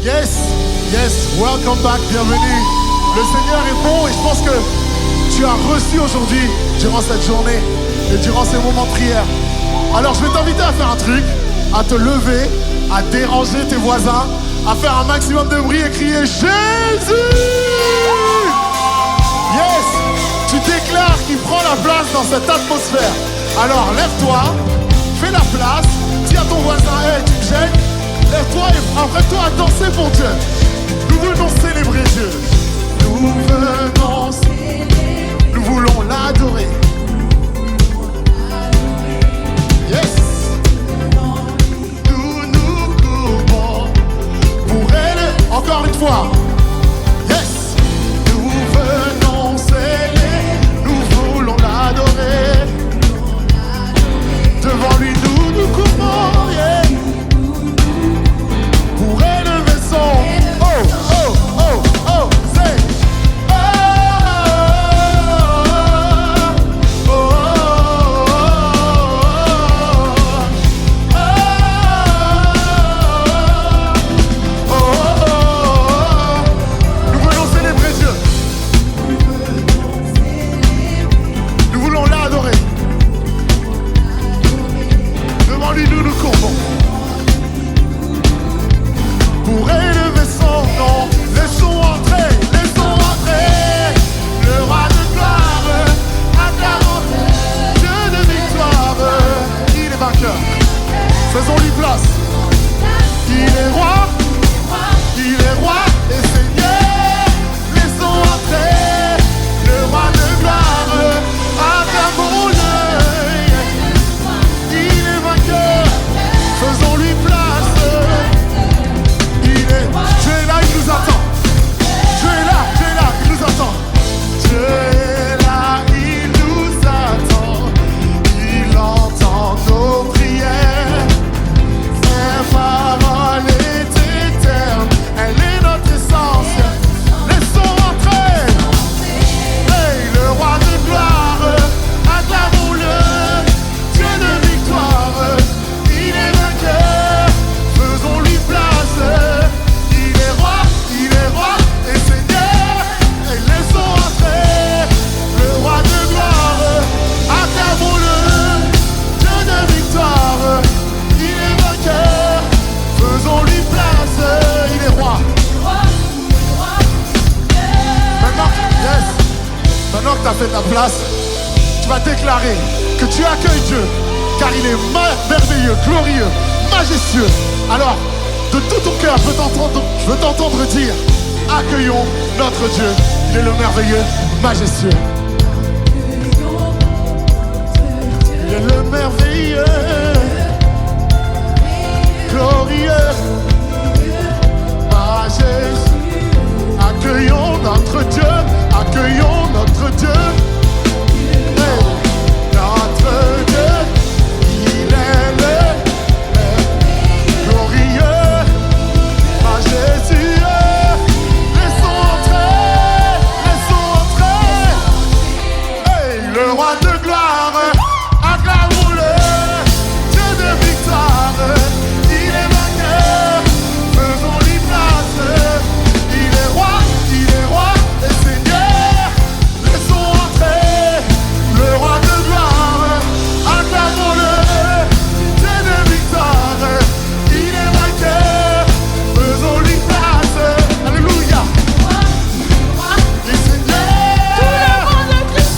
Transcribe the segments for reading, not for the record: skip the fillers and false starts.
Yes, yes, welcome back, bienvenue. Le Seigneur est bon et je pense que tu as reçu aujourd'hui, durant cette journée et durant ces moments de prière. Alors je vais t'inviter à faire un truc, à te lever, à déranger tes voisins, à faire un maximum de bruit et crier Jésus! Yes! Tu déclares qu'il prend la place dans cette atmosphère. Alors lève-toi, fais la place, dis à ton voisin, hey, tu me gênes? Lève-toi et apprête-toi à danser pour Dieu. Nous venons célébrer Dieu. Nous venons célébrer. Nous voulons l'adorer. Yes. Nous nous courbons pour elle. Encore une fois. Yes. Nous venons célébrer. Nous voulons l'adorer. Devant lui nous nous courbons. Yeah. Pour élever son oh, oh, oh, oh, c'est oh, oh, oh, oh, oh. Nous voulons célébrer Dieu. Nous voulons l'adorer. Devant lui nous nous courbons. Pour élever son nom, laissons entrer le roi de gloire, acclamons Dieu de victoire. Il est vainqueur, faisons-lui place. Il est roi et Seigneur. Laissons entrer le roi de gloire, acclamons-le. Il est vainqueur, faisons-lui place. Dieu est là, il nous attend. Dieu est là, il nous attend. Dieu est là, il nous attend. Il entend nos prières. Sa parole est éternelle, elle est notre essence. Laissons entrer hey, le roi de gloire, acclamons-le. Dieu de victoire, il est vainqueur. Faisons-lui place. Maintenant que tu as fait ta place, tu vas déclarer que tu accueilles Dieu, car il est merveilleux, glorieux, majestueux. Alors, de tout ton cœur, je veux t'entendre dire, accueillons notre Dieu. Il est le merveilleux, majestueux. Il est le merveilleux, glorieux, majestueux. Accueillons notre Dieu, accueillons notre Dieu. Hey, notre Dieu, il est le glorieux, majestueux. Laissons entrer, hey, le roi de gloire, acclamons-le, Dieu de victoire, il est vainqueur, faisons-lui place. Il est roi et Seigneur, laissons entrer le roi de gloire, acclamons-le, Dieu de victoire, il est vainqueur, faisons-lui place, alléluia, et Seigneur, tout le monde crie,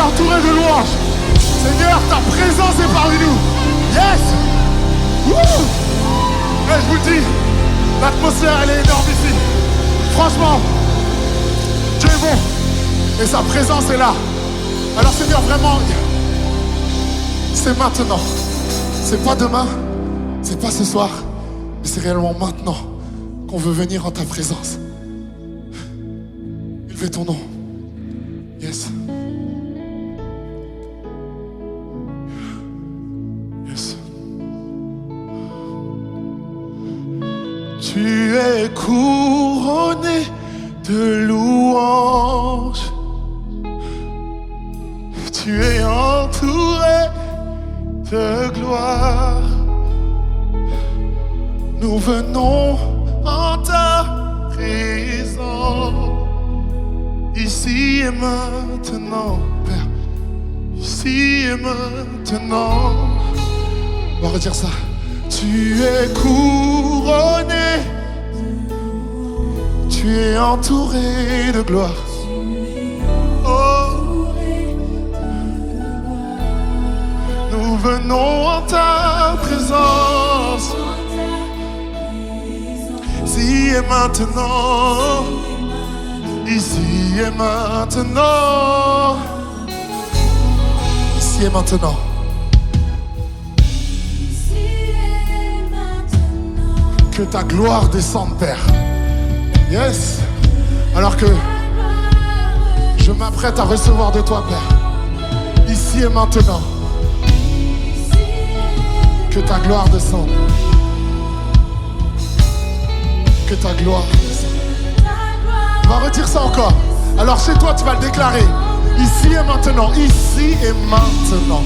entouré de louanges. Seigneur, ta présence est parmi nous. Yes! Wouh! Et je vous le dis, l'atmosphère, elle est énorme ici. Franchement, Dieu est bon. Et sa présence est là. Alors Seigneur, vraiment, c'est maintenant. C'est pas demain, c'est pas ce soir, mais c'est réellement maintenant qu'on veut venir en ta présence. Élevez ton nom. Yes. Yes. Tu es couronné de louanges. Tu es entouré de gloire. Nous venons en ta présence. Ici et maintenant, Père. Ici et maintenant. On va redire ça. Tu es couronné. Tu es entouré de gloire. Oh. Nous venons en ta présence. Ici et maintenant. Ici et maintenant. Ici et maintenant. Que ta gloire descende, Père. Yes. Alors que je m'apprête à recevoir de toi, Père. Ici et maintenant. Que ta gloire descende. Que ta gloire descende. On va redire ça encore. Alors chez toi, tu vas le déclarer. Ici et maintenant. Ici et maintenant.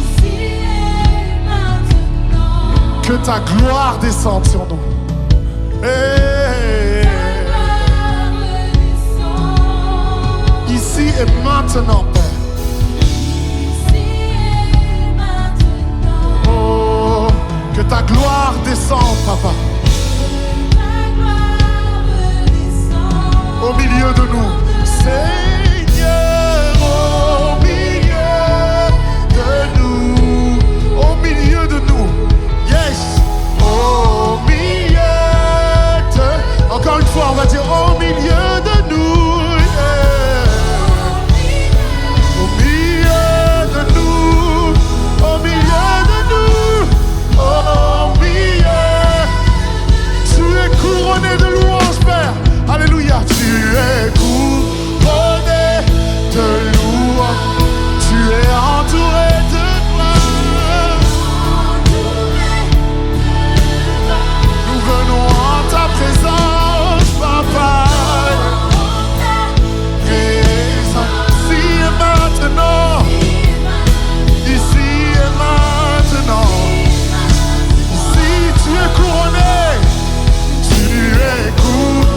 Que ta gloire descende sur nous. Hey. Ici et maintenant, Père. Oh, que ta gloire descende, Papa. Au milieu de nous, Seigneur, au milieu de nous, au milieu de nous, yes, au milieu de, encore une fois, on va dire au milieu de nous, yeah. Au milieu de nous, au milieu de nous, au milieu, tu es couronné de louanges, Père. Alléluia, tu es couronné de louanges, tu es entouré de gloire. Nous venons en ta présence, Papa. Présence, ici et maintenant. Ici et maintenant. Ici, tu es couronné. Tu es couronné.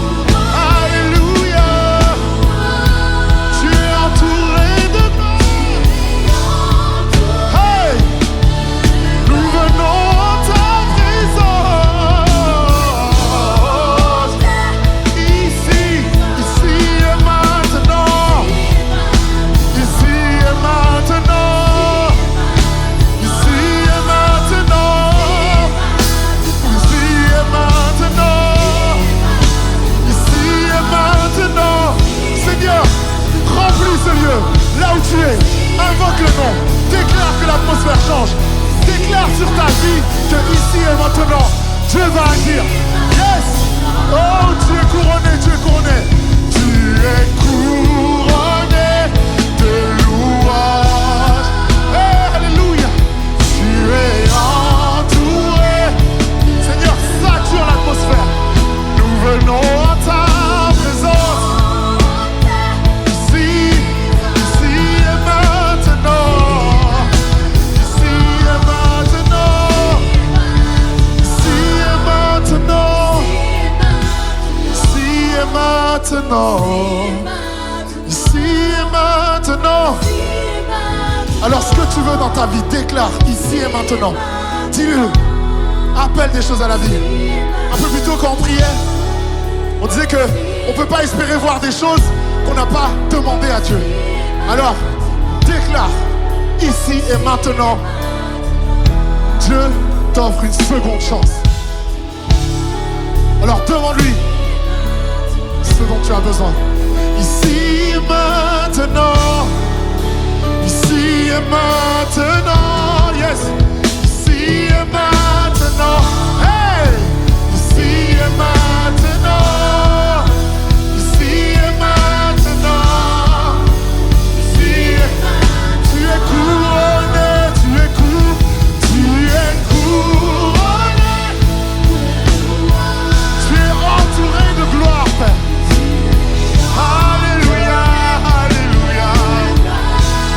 Là où tu es, invoque le nom, déclare que l'atmosphère change, déclare sur ta vie que ici et maintenant, Dieu va agir. Yes! Oh, tu es couronné, tu es couronné. Tu es couronné de louanges. Hey, alléluia! Tu es entouré. Seigneur, sature l'atmosphère. Nous venons en ta présence. Maintenant, ici et maintenant. Alors ce que tu veux dans ta vie, déclare ici et maintenant. Dis-le, appelle des choses à la vie. Un peu plus tôt quand on priait, on disait qu'on ne peut pas espérer voir des choses qu'on n'a pas demandé à Dieu. Alors, déclare ici et maintenant. Dieu t'offre une seconde chance. Alors demande-lui ce dont tu as besoin. Ici et maintenant. Ici et maintenant. Yes. Ici et maintenant. Hey. Ici et maintenant. Ici et maintenant. Ici et maintenant. Tu es couronné. Tu es couronné. Tu es couronné. Tu es entouré de gloire, Père. Alléluia, alléluia.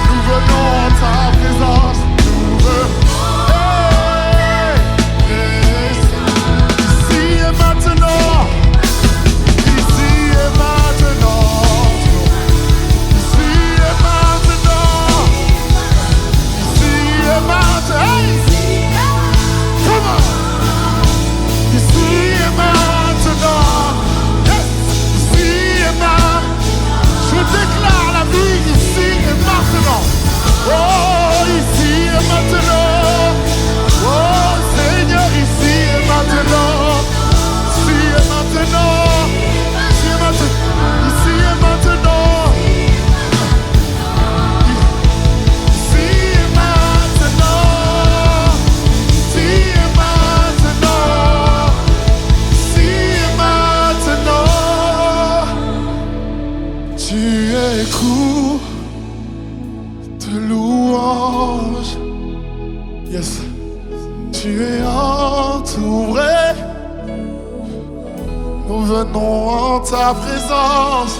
Nous venons en ta présence. Nous venons. Hey, hey. Ici et maintenant. Ici et maintenant. Ici et maintenant. Ici et maintenant. Hey. Come on. Ici et maintenant. Yes. Ici et maintenant. Je déclare la vie ici et maintenant. Oh, ici et maintenant. Oh, Seigneur, ici et maintenant. Ici et maintenant. Ici et maintenant. Ici et maintenant. Ici et maintenant. Ici et maintenant. Ici et maintenant. Tu es court de louange. Yes. Tu es entouré. Nous venons en ta présence.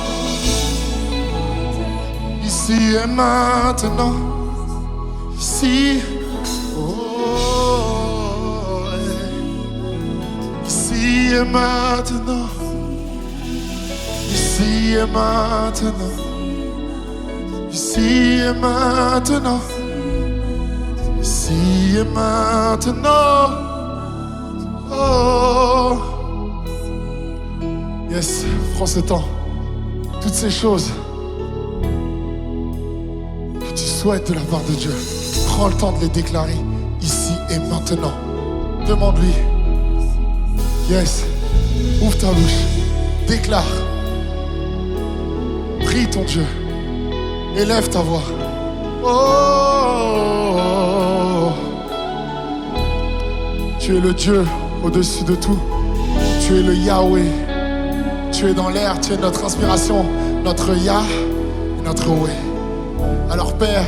Ici et maintenant. Ici. Oh, yeah. Ici et maintenant. Ici et maintenant. Ici et maintenant. Ici et maintenant. Oh. Yes, prends ce temps. Toutes ces choses que tu souhaites de la part de Dieu, prends le temps de les déclarer ici et maintenant. Demande-lui. Yes, ouvre ta bouche. Déclare. Prie ton Dieu. Élève ta voix. Oh, tu es le Dieu au-dessus de tout. Tu es le Yahweh. Tu es dans l'air, tu es notre inspiration, notre Yah et notre Weh. Alors Père,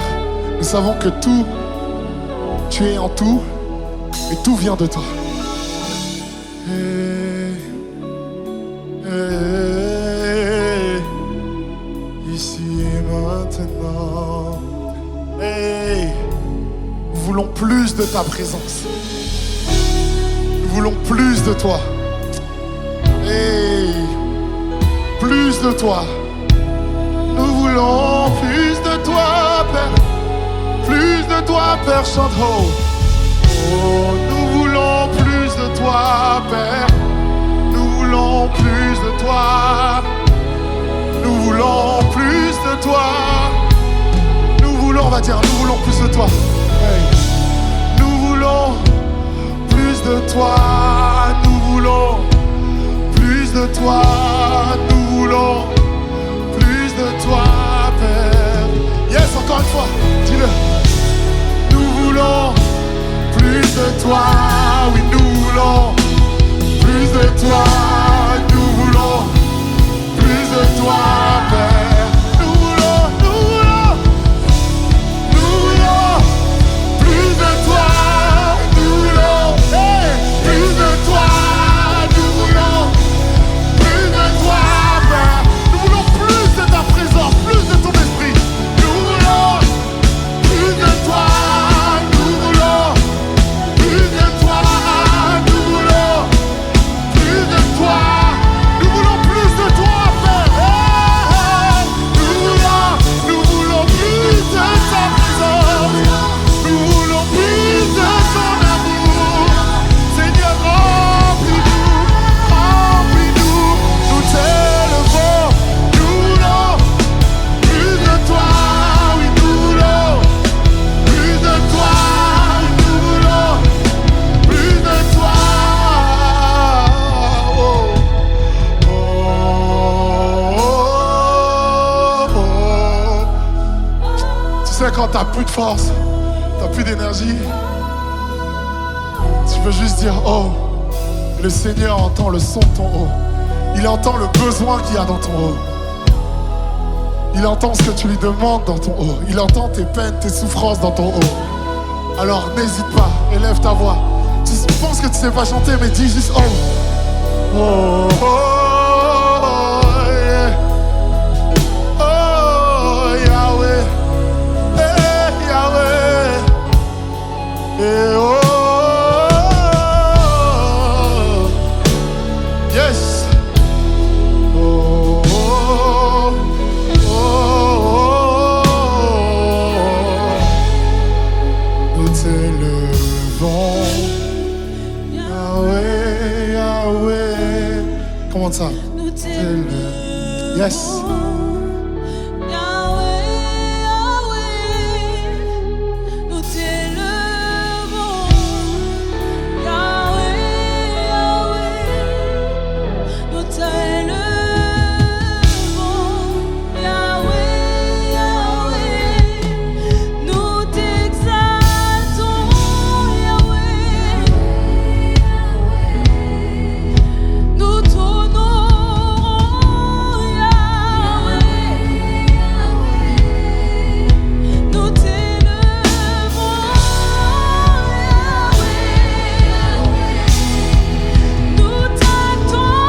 nous savons que tout, tu es en tout et tout vient de toi. Ici et maintenant. Nous voulons plus de ta présence. Nous voulons plus de toi. Plus de toi. Nous voulons plus de toi, Père. Plus de toi, Père, chante haut. Oh, nous voulons plus de toi, Père. Nous voulons plus de toi. Nous voulons plus de toi. Nous voulons, on va dire, nous voulons plus de toi. Hey. Nous voulons plus de toi. Nous voulons plus de toi. Nous voulons plus de toi, Père. Yes, encore une fois, dis-le. Nous voulons plus de toi. Oui, nous voulons plus de toi. Nous voulons plus de toi, Père. Nous voulons plus de toi. Nous voulons plus de toi. Nous voulons plus de toi, Père. Nous quand t'as plus de force, t'as plus d'énergie, tu peux juste dire oh. Le Seigneur entend le son de ton haut. Il entend le besoin qu'il y a dans ton haut. Il entend ce que tu lui demandes dans ton haut. Il entend tes peines, tes souffrances dans ton haut. Alors n'hésite pas, élève ta voix. Tu penses que tu sais pas chanter, mais dis juste oh. Oh, oh, yeah. Oh, Yahweh. Hey, Yahweh. Hey, oh. Yes. Oh, oh, oh, oh. Nous t'élevons. Yahweh, Yahweh. Comment ça? Nous t'élevons. Yes. Yahweh, Yahweh. Nous t'élevons. Yahweh, Yahweh. Nous t'élevons. Yahweh, Yahweh. Nous t'exaltons. Yahweh. Nous t'honorons, Yahweh. Nous t'élevons, Yahweh. Nous t'attendons,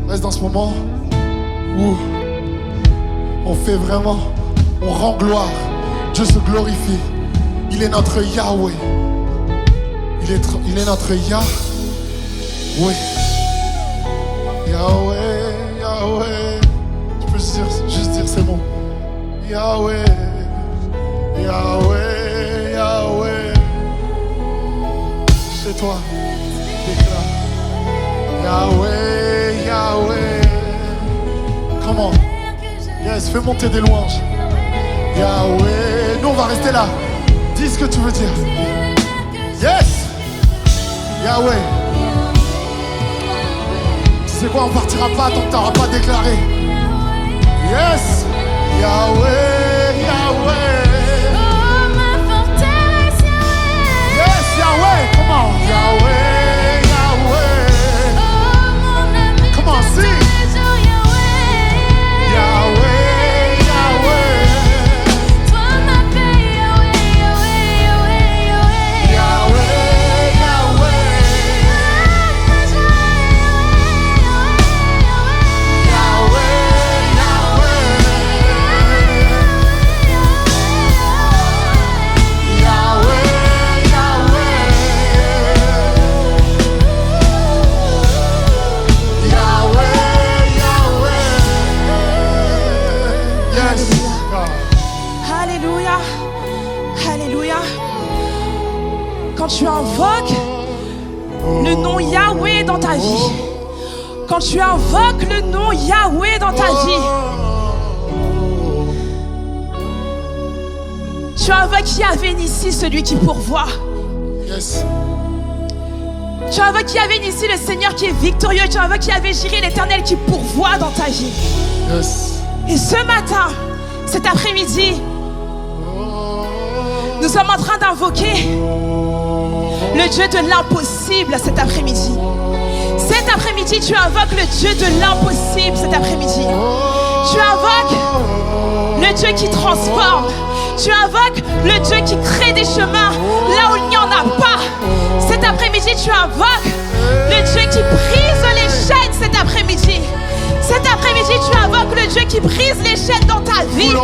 Reste dans ce moment où on fait vraiment, on rend gloire. Dieu se glorifie. Il est notre Yahweh. Il est notre Yahweh. Yahweh, Yahweh. Tu peux juste dire ces mots. Yahweh, Yahweh, Yahweh. Chez toi, déclare. Yahweh, Yahweh. Comment? Yes, fais monter des louanges. Yahweh. Nous, on va rester là. Dis ce que tu veux dire. Yes. Yahweh. Tu sais quoi, on partira pas tant que tu n'auras pas déclaré. Yes. Yahweh, Yahweh. Oh, ma forteresse, Yahweh. Yes, Yahweh. Comment? Yahweh, Yahweh. Oh, mon ami. Comment? Si. Trésor, Yahweh. Yahweh, Yahweh. Toi, ma paix, Yahweh, Yahweh, Yahweh, Yahweh. Yahweh, Yahweh. Alléluia. Alléluia. Quand tu invoques le nom Yahweh dans ta vie, quand tu invoques le nom Yahweh dans ta vie, tu invoques Yahvé Nissi, celui qui pourvoit. Yes. Tu invoques Yahvé Nissi, le Seigneur qui est victorieux. Tu invoques Yahvé Jireh, l'Éternel qui pourvoit dans ta vie. Yes. Et ce matin, cet après-midi, nous sommes en train d'invoquer le Dieu de l'impossible cet après-midi. Cet après-midi, tu invoques le Dieu de l'impossible cet après-midi. Tu invoques le Dieu qui transforme. Tu invoques le Dieu qui crée des chemins là où il n'y en a pas. Cet après-midi, tu invoques le Dieu qui brise les chaînes cet après-midi. Cet après-midi, tu invoques le Dieu qui brise les chaînes dans ta vie.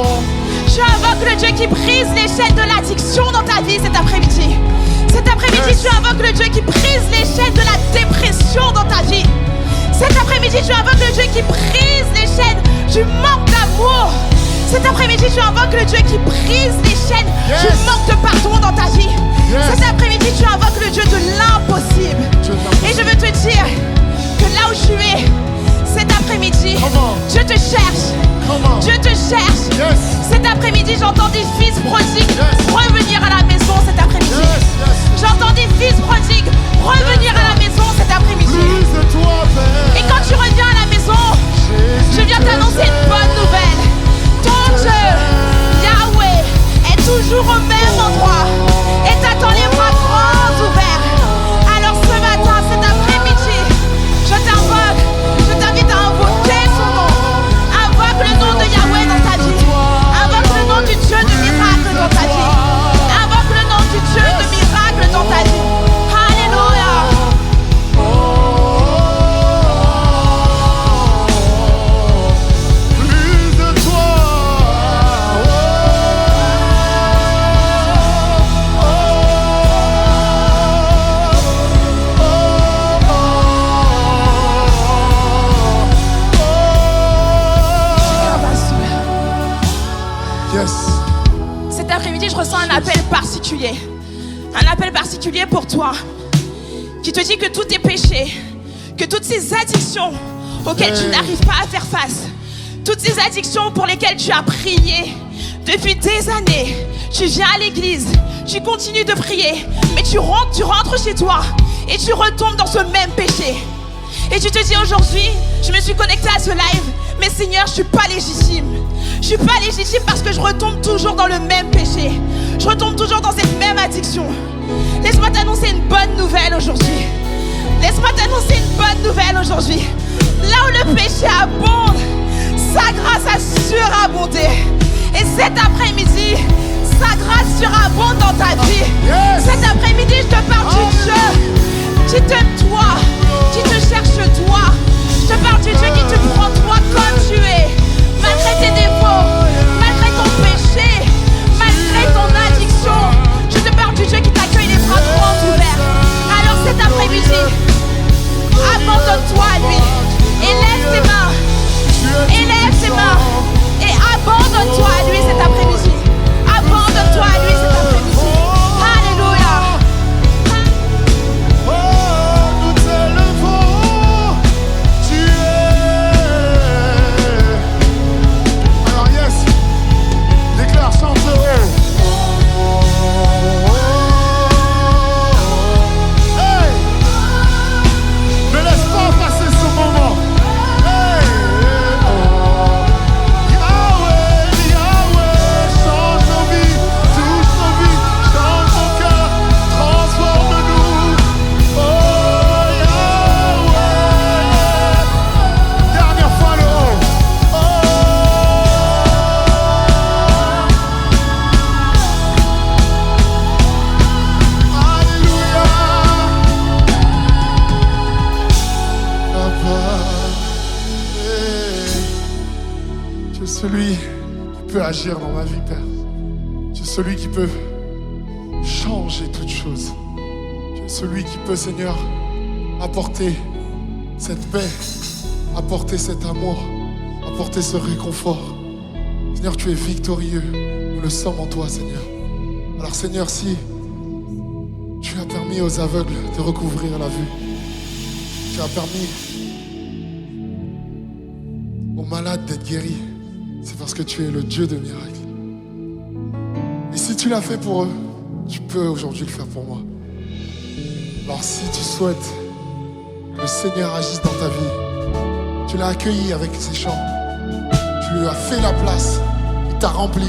Tu invoques le Dieu qui brise les chaînes de l'addiction dans ta vie cet après-midi. Cet après-midi, tu invoques le Dieu qui brise les chaînes de la dépression dans ta vie. Cet après-midi, tu invoques le Dieu qui brise les chaînes du manque d'amour. Cet après-midi, tu invoques le Dieu qui brise les chaînes du manque de pardon dans ta vie. Cet après-midi, tu invoques le Dieu de l'impossible. Et je veux te dire que là où tu es, cet après-midi, Dieu te cherche. Dieu te cherche. Cet après-midi, j'entends des fils prodigues revenir à la maison cet après-midi. J'entends des fils prodigues revenir à la maison cet après-midi. Et quand tu reviens à la maison, je viens t'annoncer une bonne nouvelle. Ton Dieu, Yahweh, est toujours au même endroit et t'attend les bras grands ouverts. Alors ce matin, cet après-midi, je t'invite à invoquer son nom. Invoque le nom de Yahweh dans ta vie. Invoque le nom du Dieu de miracle dans ta vie. Invoque le nom du Dieu de miracle dans ta vie. Alléluia. Plus de toi. Yes. Cet après-midi, je ressens un appel particulier. Un appel particulier pour toi. Qui te dit que tous tes péchés, que toutes ces addictions auxquelles tu n'arrives pas à faire face, toutes ces addictions pour lesquelles tu as prié depuis des années, tu viens à l'église, tu continues de prier, mais tu rentres chez toi et tu retombes dans ce même péché. Et tu te dis aujourd'hui, je me suis connectée à ce live, mais Seigneur, je ne suis pas légitime. Je ne suis pas légitime parce que je retombe toujours dans le même péché. Je retombe toujours dans cette même addiction. Laisse-moi t'annoncer une bonne nouvelle aujourd'hui. Laisse-moi t'annoncer une bonne nouvelle aujourd'hui. Là où le péché abonde, sa grâce a surabondé. Et cet après-midi, sa grâce surabonde dans ta vie. Cet après-midi, je te parle du Dieu qui t'aime toi, qui te cherche toi. Je te parle du Dieu qui te prend toi comme tu es. Malgré tes défauts, malgré ton péché, malgré ton addiction. Je te parle du Dieu qui t'accueille les bras grands ouverts. celui qui peut agir dans ma vie, Père. Tu es celui qui peut changer toutes choses. Tu es celui qui peut, Seigneur, apporter cette paix, apporter cet amour, apporter ce réconfort. Seigneur, tu es victorieux. Nous le sommes en toi, Seigneur. Alors, Seigneur, si tu as permis aux aveugles de recouvrir la vue, tu as permis aux malades d'être guéris, c'est parce que tu es le Dieu de miracles. Et si tu l'as fait pour eux, tu peux aujourd'hui le faire pour moi. Alors si tu souhaites que le Seigneur agisse dans ta vie, tu l'as accueilli avec ses chants, tu lui as fait la place, il t'a rempli.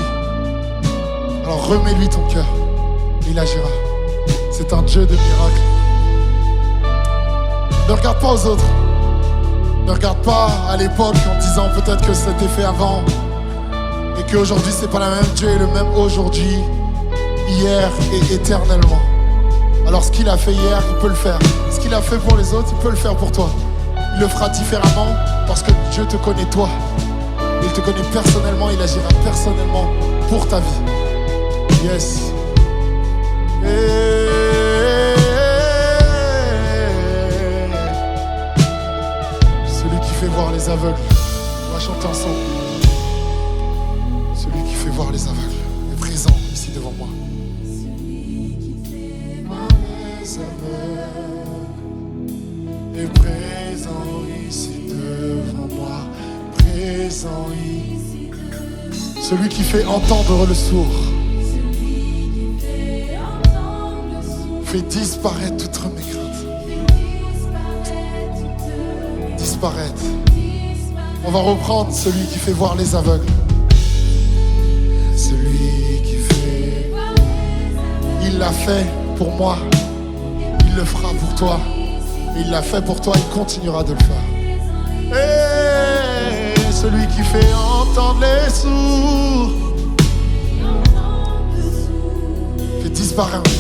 Alors remets-lui ton cœur, et il agira. C'est un Dieu de miracles. Ne regarde pas aux autres. Ne regarde pas à l'époque en disant peut-être que c'était fait avant et qu'aujourd'hui c'est pas la même. Dieu est le même aujourd'hui, hier et éternellement. Alors ce qu'il a fait hier, il peut le faire. Ce qu'il a fait pour les autres, il peut le faire pour toi. Il le fera différemment parce que Dieu te connaît toi. Il te connaît personnellement, il agira personnellement pour ta vie. Yes. Celui qui fait voir les aveugles. On va chanter ensemble. Celui qui fait voir les aveugles est présent ici devant moi. Celui qui fait voir les aveugles est présent ici devant moi. Présent ici. Celui qui fait entendre le sourd. Fait disparaître toutes mes craintes. Disparaître. On va reprendre celui qui fait voir les aveugles. Celui qui fait. Il l'a fait pour moi. Il le fera pour toi. Il l'a fait pour toi. Il continuera de le faire. Et celui qui fait entendre les sourds. Fait disparaître.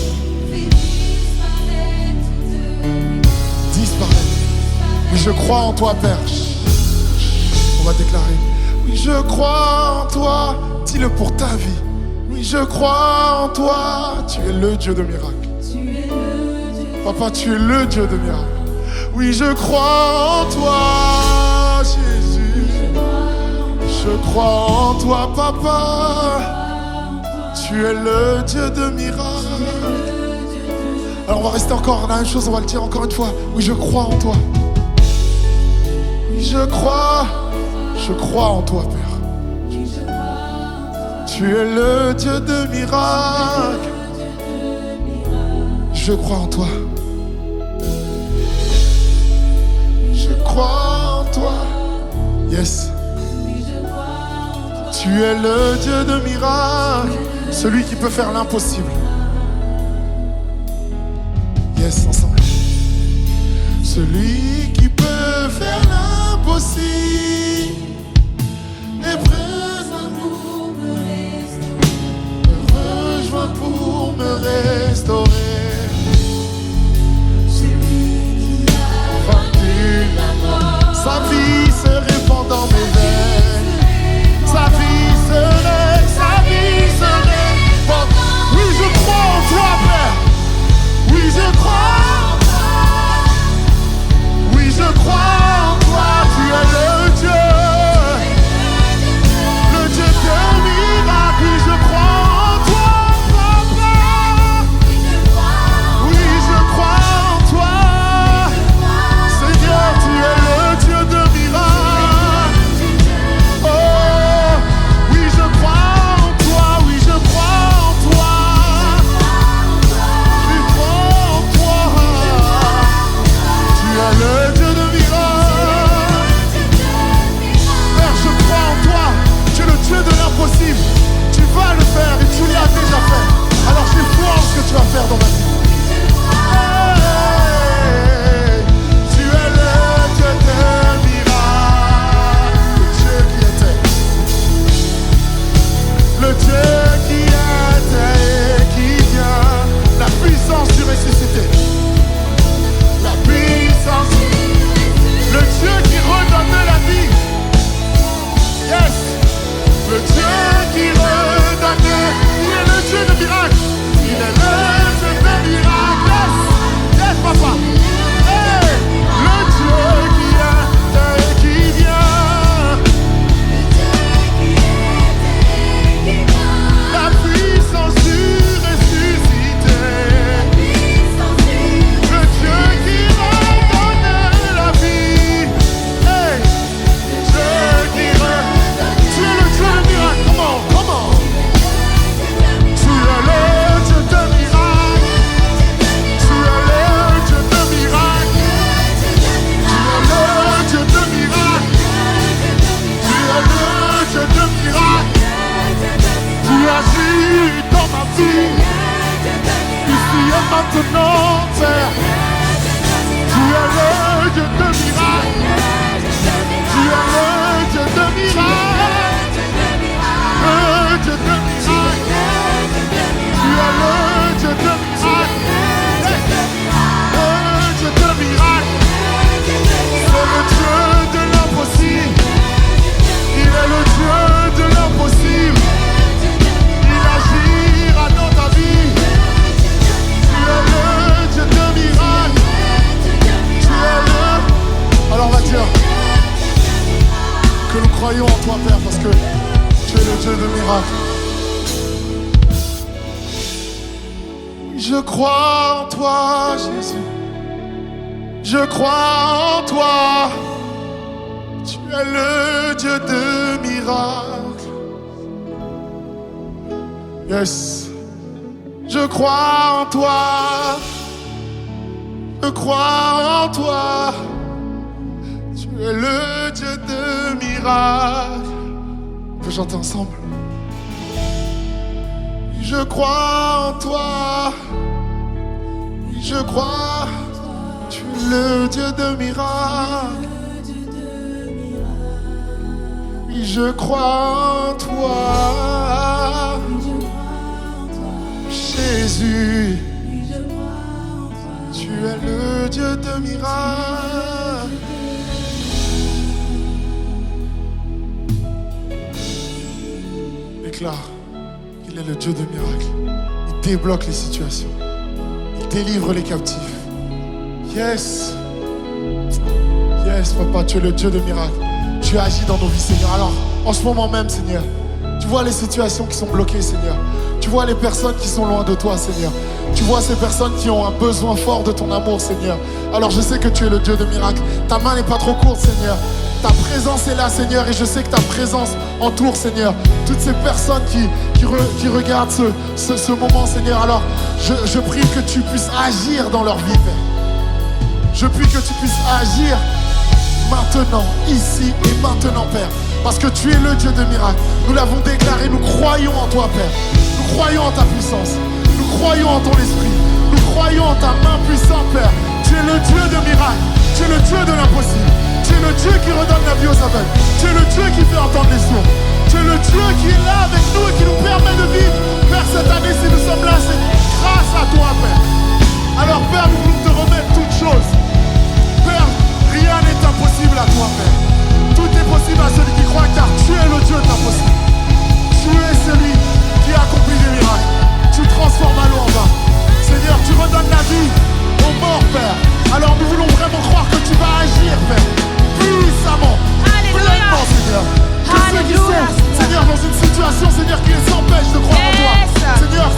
Oui, je crois en toi, Père. On va déclarer. Oui, je crois en toi. Dis-le pour ta vie. Oui, je crois en toi. Tu es le Dieu de miracles. Papa, tu es le Dieu de miracles. Oui, je crois en toi, Jésus. Je crois en toi, Papa. Tu es le Dieu de miracles. Alors on va rester encore la même chose, on va le dire encore une fois. Oui, je crois en toi. Oui, je crois en toi, Père. Tu es le Dieu de miracles. Je crois en toi. Je crois en toi. Yes. Tu es le Dieu de miracles. Celui qui peut faire l'impossible. Yes, ensemble. Celui qui peut faire l'impossible est présent pour me restaurer. Me rejoint pour me restaurer. Celui qui a vaincu la mort. Sa vie se répand dans mes veines. Sa vie se répand. Oui, je crois en toi, Père. Oui, je crois en toi. Oui, je crois en toi. Tu es le Dieu. maintenant, Père. Tu es le Dieu de miracles. Tu es le Dieu de miracles. Le Dieu de miracles. Tu es le Dieu de miracles. Le Dieu de miracles. C'est le Dieu de l'impossible. Il est le Dieu de l'impossible. Il agira dans ta vie. Tu es le Dieu de miracles. Tu es le... Alors on va dire que nous croyons en toi, Père, parce que tu es le Dieu de miracles. Je crois en toi, Jésus. Je crois en toi. Tu es le Dieu de miracles. Yes. Je crois en toi. Je crois en toi. Tu es le Dieu de miracles. On peut chanter ensemble. Je crois en toi. Je crois. Tu es le Dieu de miracles. Je crois en toi, Jésus. Tu es le Dieu de miracles. Déclare qu'il est le Dieu de miracles. Il débloque les situations. Il délivre les captifs. Yes. Yes, papa, tu es le Dieu de miracles. Tu agis dans nos vies, Seigneur. Alors, en ce moment même, Seigneur, tu vois les situations qui sont bloquées, Seigneur. Tu vois les personnes qui sont loin de toi, Seigneur. Tu vois ces personnes qui ont un besoin fort de ton amour, Seigneur. Alors, je sais que tu es le Dieu de miracles. Ta main n'est pas trop courte, Seigneur. Ta présence est là, Seigneur, et je sais que ta présence entoure, Seigneur, toutes ces personnes qui regardent ce moment, Seigneur. Alors, je prie que tu puisses agir dans leur vie, Père. Je prie que tu puisses agir maintenant, ici et maintenant, Père. Parce que tu es le Dieu de miracles. Nous l'avons déclaré, nous croyons en toi, Père. Nous croyons en ta puissance. Nous croyons en ton esprit. Nous croyons en ta main puissante, Père. Tu es le Dieu de miracles. Tu es le Dieu de l'impossible. Tu es le Dieu qui redonne la vie aux aveugles. Tu es le Dieu qui fait entendre les sourds. Tu es le Dieu qui est là avec nous et qui nous permet de vivre. Père, cette année, si nous sommes là, c'est grâce à toi, Père. Alors, Père, nous voulons te remettre toutes choses. Père, rien n'est impossible à toi, Père. Tout est possible à celui qui croit, car tu es le Dieu de l'impossible. Tu es celui qui accomplit des miracles. Tu transformes à l'eau en vin. Seigneur, tu redonnes la vie aux morts, Père. Alors nous voulons vraiment croire que tu vas agir, Père, puissamment, pleinement, Seigneur. Que ceux qui sont, Seigneur, dans une situation, Seigneur, qui les empêche de croire en toi. Seigneur,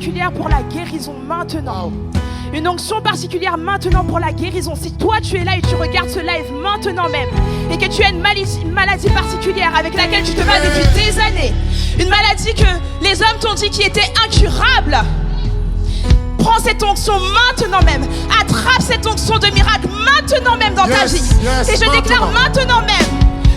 particulière pour la guérison maintenant. Une onction particulière maintenant pour la guérison. Si toi tu es là et tu regardes ce live maintenant même et que tu as une maladie particulière avec laquelle tu te bats depuis des années, une maladie que les hommes t'ont dit qui était incurable, prends cette onction maintenant même. Attrape cette onction de miracle maintenant même dans ta vie. Et je déclare maintenant même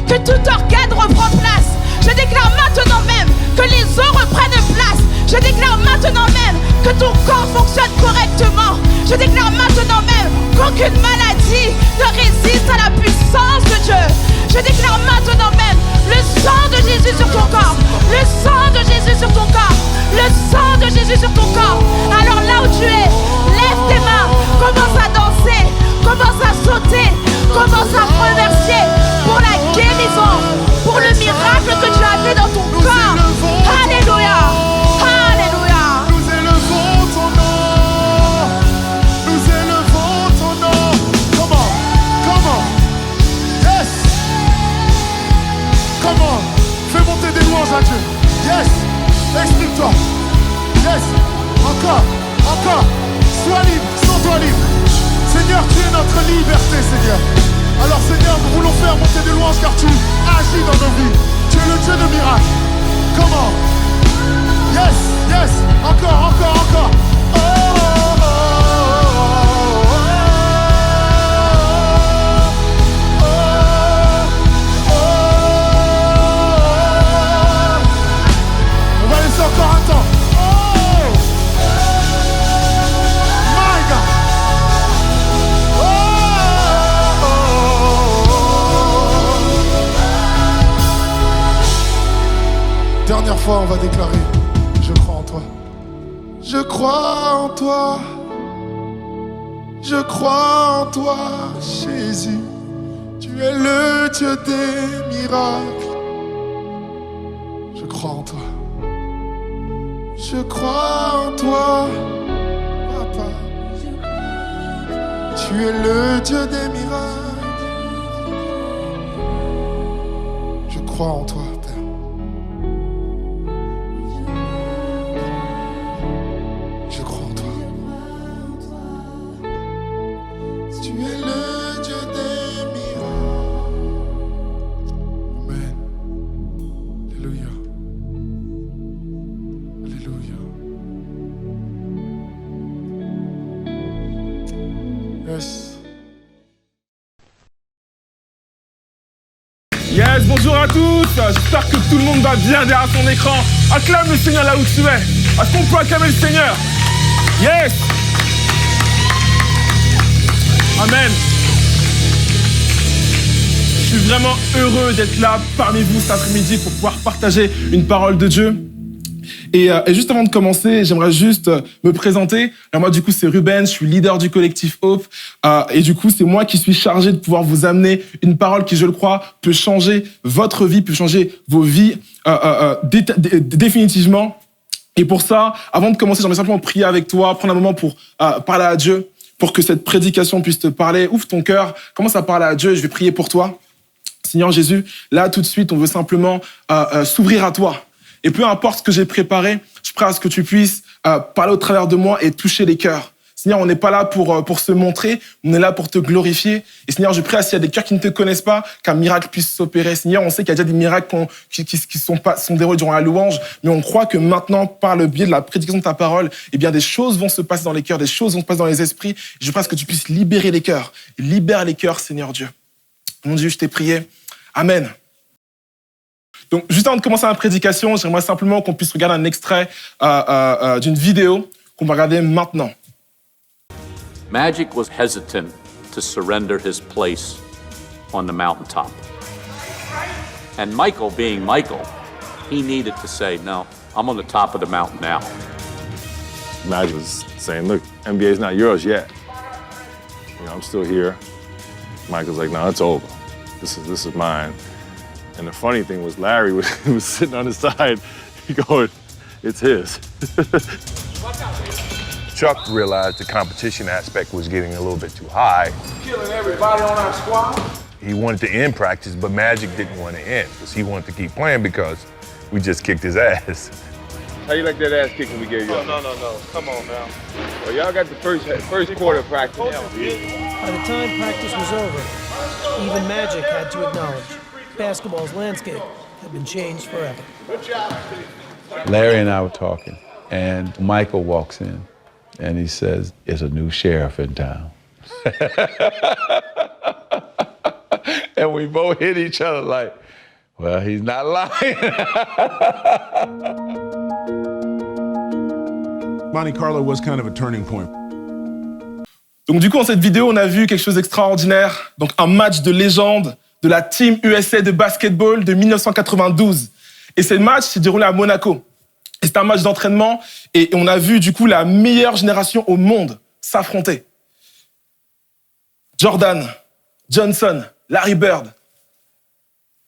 que tout organe reprend place. Je déclare maintenant même que les os reprennent place. Je déclare maintenant même que ton corps fonctionne correctement. Je déclare maintenant même qu'aucune maladie ne résiste à la puissance de Dieu. Je déclare maintenant même le sang de Jésus sur ton corps. Le sang de Jésus sur ton corps. Le sang de Jésus sur ton corps. Alors là où tu es, lève tes mains. Commence à danser. Commence à sauter. Commence à remercier pour la guérison. Pour le miracle que tu as vu dans ton corps. Alléluia. Alléluia. Nous élevons ton nom. Nous élevons ton nom. Comment? Comment? Yes. Comment? Fais monter des louanges à Dieu. Yes. Exprime-toi. Yes. Encore. Encore. Sois libre. Sens-toi libre. Seigneur, tu es notre liberté, Seigneur. Alors Seigneur, nous voulons faire monter des louanges car tu agis dans nos vies. Tu es le Dieu de miracles. Comment? Yes, yes. Encore, encore, encore. Oh, oh, oh, oh, oh, oh. On va laisser encore un temps. Oh, my God. Dernière fois, on va déclarer, je crois en toi. Je crois en toi. Je crois en toi, Jésus. Tu es le Dieu des miracles. Je crois en toi. Je crois en toi, Papa. Tu es le Dieu des miracles. Je crois en toi, Père. Je crois en toi. Tu es le Dieu des miracles. Amen. Alléluia. Alléluia. Yes. Yes, bonjour à tous, j'espère que tout le monde va bien derrière son écran. Acclame le Seigneur là où tu es. Est-ce qu'on peut acclamer le Seigneur? Yes. Amen. Je suis vraiment heureux d'être là parmi vous cet après-midi pour pouvoir partager une parole de Dieu. Et juste avant de commencer, j'aimerais juste me présenter. Alors moi, du coup, c'est Ruben, je suis leader du collectif Hope. Et du coup, c'est moi qui suis chargé de pouvoir vous amener une parole qui, je le crois, peut changer votre vie, peut changer vos vies définitivement. Et pour ça, avant de commencer, j'aimerais simplement prier avec toi, prendre un moment pour parler à Dieu, pour que cette prédication puisse te parler. Ouvre ton cœur, commence à parler à Dieu, je vais prier pour toi. Seigneur Jésus, là, tout de suite, on veut simplement s'ouvrir à toi. Et peu importe ce que j'ai préparé, je suis prêt à ce que tu puisses parler au travers de moi et toucher les cœurs. Seigneur, on n'est pas là pour se montrer, on est là pour te glorifier. Et Seigneur, je prie s'il y a des cœurs qui ne te connaissent pas, qu'un miracle puisse s'opérer. Seigneur, on sait qu'il y a déjà des miracles qui sont déroulés durant la louange, mais on croit que maintenant, par le biais de la prédication de ta parole, eh bien, des choses vont se passer dans les cœurs, des choses vont se passer dans les esprits. Et je prie à ce que tu puisses libérer les cœurs. Libère les cœurs, Seigneur Dieu. Mon Dieu, je t'ai prié. Amen. Donc, juste avant de commencer la prédication, j'aimerais simplement qu'on puisse regarder un extrait d'une vidéo qu'on va regarder maintenant. Magic was hesitant to surrender his place on the mountaintop. And Michael, being Michael, he needed to say, no, I'm on the top of the mountain now. Magic was saying, look, NBA's not yours yet. You know, I'm still here. Michael's like, no, it's over. This is mine. And the funny thing was Larry was sitting on the side going, it's his. Chuck realized the competition aspect was getting a little bit too high. Killing everybody on our squad. He wanted to end practice, but Magic didn't want to end because he wanted to keep playing because we just kicked his ass. How you like that ass kicking we gave you? No. Come on now. Well, y'all got the first quarter practice. By the time practice was over, even Magic had to acknowledge basketball's landscape had been changed forever. Larry and I were talking, and Michael walks in, and he says, "There's a new sheriff in town." And we both hit each other like, well, he's not lying. Monte Carlo was kind of a turning point. Donc du coup, dans cette vidéo, on a vu quelque chose d'extraordinaire. Donc un match de légende de la Team USA de basketball de 1992. Et ce match s'est déroulé à Monaco. Et c'était un match d'entraînement et on a vu du coup la meilleure génération au monde s'affronter. Jordan, Johnson, Larry Bird,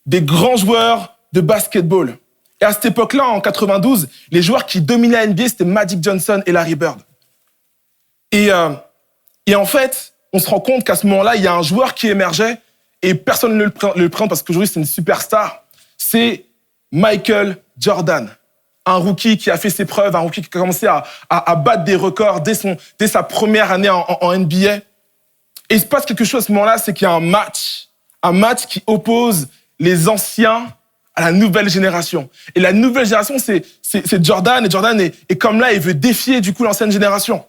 des grands joueurs de basketball. Et à cette époque-là, en 92, les joueurs qui dominaient la NBA, c'était Magic Johnson et Larry Bird. Et en fait, on se rend compte qu'à ce moment-là, il y a un joueur qui émergeait et personne ne le présente parce qu'aujourd'hui, c'est une superstar. C'est Michael Jordan. Un rookie qui a fait ses preuves, un rookie qui a commencé à battre des records dès sa première année en NBA. Et il se passe quelque chose à ce moment-là, c'est qu'il y a un match qui oppose les anciens à la nouvelle génération. Et la nouvelle génération, c'est Jordan. Et Jordan est comme là, il veut défier du coup l'ancienne génération.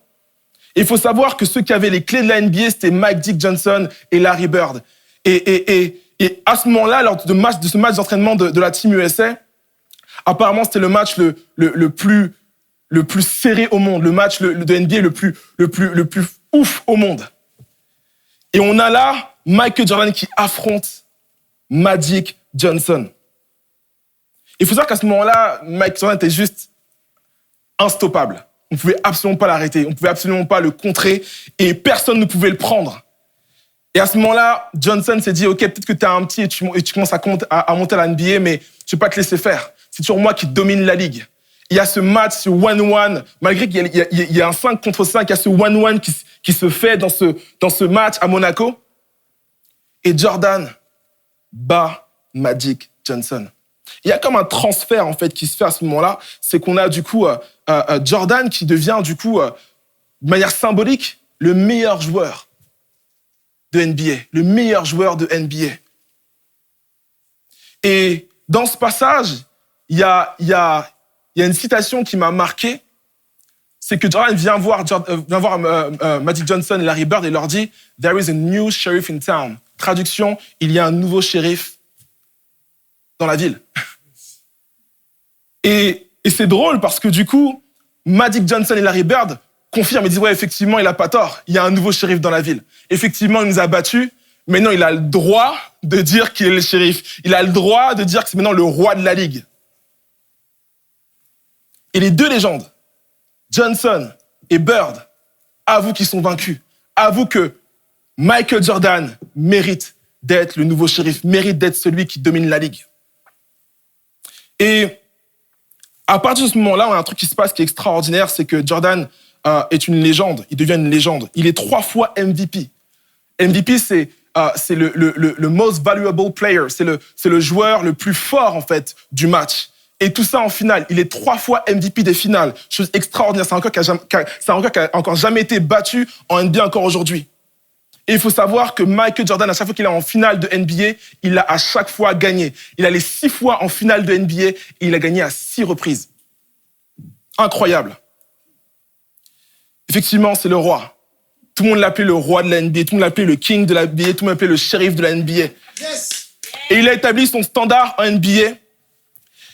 Et il faut savoir que ceux qui avaient les clés de la NBA, c'était Magic Johnson et Larry Bird. Et à ce moment-là, lors de ce match d'entraînement de la Team USA, apparemment, c'était le match le plus serré au monde, le match de NBA le plus ouf au monde. Et on a là Michael Jordan qui affronte Magic Johnson. Il faut savoir qu'à ce moment-là, Michael Jordan était juste instoppable. On ne pouvait absolument pas l'arrêter, on ne pouvait absolument pas le contrer et personne ne pouvait le prendre. Et à ce moment-là, Johnson s'est dit, OK, peut-être que tu es un petit et tu commences à monter à la NBA, mais je ne vais pas te laisser faire. C'est toujours moi qui domine la ligue. Il y a ce match, ce 1-1, malgré qu'il y a un 5 contre 5, il y a ce 1-1 qui se fait dans ce match à Monaco. Et Jordan bat Magic Johnson. Il y a comme un transfert en fait qui se fait à ce moment-là, c'est qu'on a du coup Jordan qui devient du coup de manière symbolique le meilleur joueur de NBA, le meilleur joueur de NBA. Et dans ce passage, il y a une citation qui m'a marqué, c'est que Jordan vient voir Magic Johnson et Larry Bird et leur dit « There is a new sheriff in town ». Traduction, il y a un nouveau shérif dans la ville. Et c'est drôle parce que du coup, Magic Johnson et Larry Bird confirment et disent « Ouais, effectivement, il n'a pas tort, il y a un nouveau shérif dans la ville. Effectivement, il nous a battus, mais non, il a le droit de dire qu'il est le shérif. Il a le droit de dire que c'est maintenant le roi de la ligue. » Et les deux légendes, Johnson et Bird, avouent qu'ils sont vaincus. Avouent que Michael Jordan mérite d'être le nouveau shérif, mérite d'être celui qui domine la ligue. Et à partir de ce moment-là, on a un truc qui se passe qui est extraordinaire, c'est que Jordan est une légende, il devient une légende. Il est 3 fois MVP. MVP, c'est le most valuable player, c'est le joueur le plus fort en fait du match. Et tout ça en finale, il est 3 fois MVP des finales. Chose extraordinaire, c'est un record qui a encore jamais été battu en NBA encore aujourd'hui. Et il faut savoir que Michael Jordan, à chaque fois qu'il est en finale de NBA, il a à chaque fois gagné. Il a les 6 fois en finale de NBA et il a gagné à 6 reprises. Incroyable. Effectivement, c'est le roi. Tout le monde l'appelait le roi de la NBA, tout le monde l'appelait le king de la NBA, tout le monde l'appelait le shérif de la NBA. Yes. Et il a établi son standard en NBA.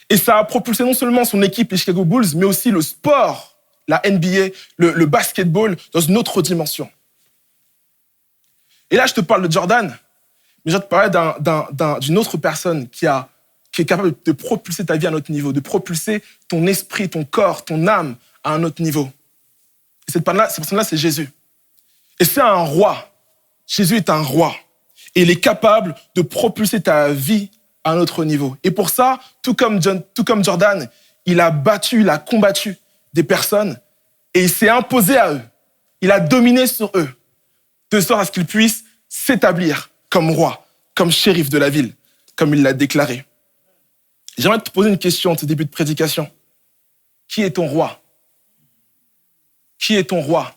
Et ça a propulsé non seulement son équipe, les Chicago Bulls, mais aussi le sport, la NBA, le basketball, dans une autre dimension. Et là, je te parle de Jordan, mais je vais te parler d'une autre personne qui est capable de propulser ta vie à un autre niveau, de propulser ton esprit, ton corps, ton âme à un autre niveau. Et cette personne-là, c'est Jésus. Et c'est un roi. Jésus est un roi. Et il est capable de propulser ta vie à un autre niveau. Et pour ça, tout comme Jordan, il a combattu des personnes et il s'est imposé à eux. Il a dominé sur eux, de sorte à ce qu'il puisse s'établir comme roi, comme shérif de la ville, comme il l'a déclaré. J'aimerais te poser une question en ce début de prédication. qui est ton roi? Qui est ton roi?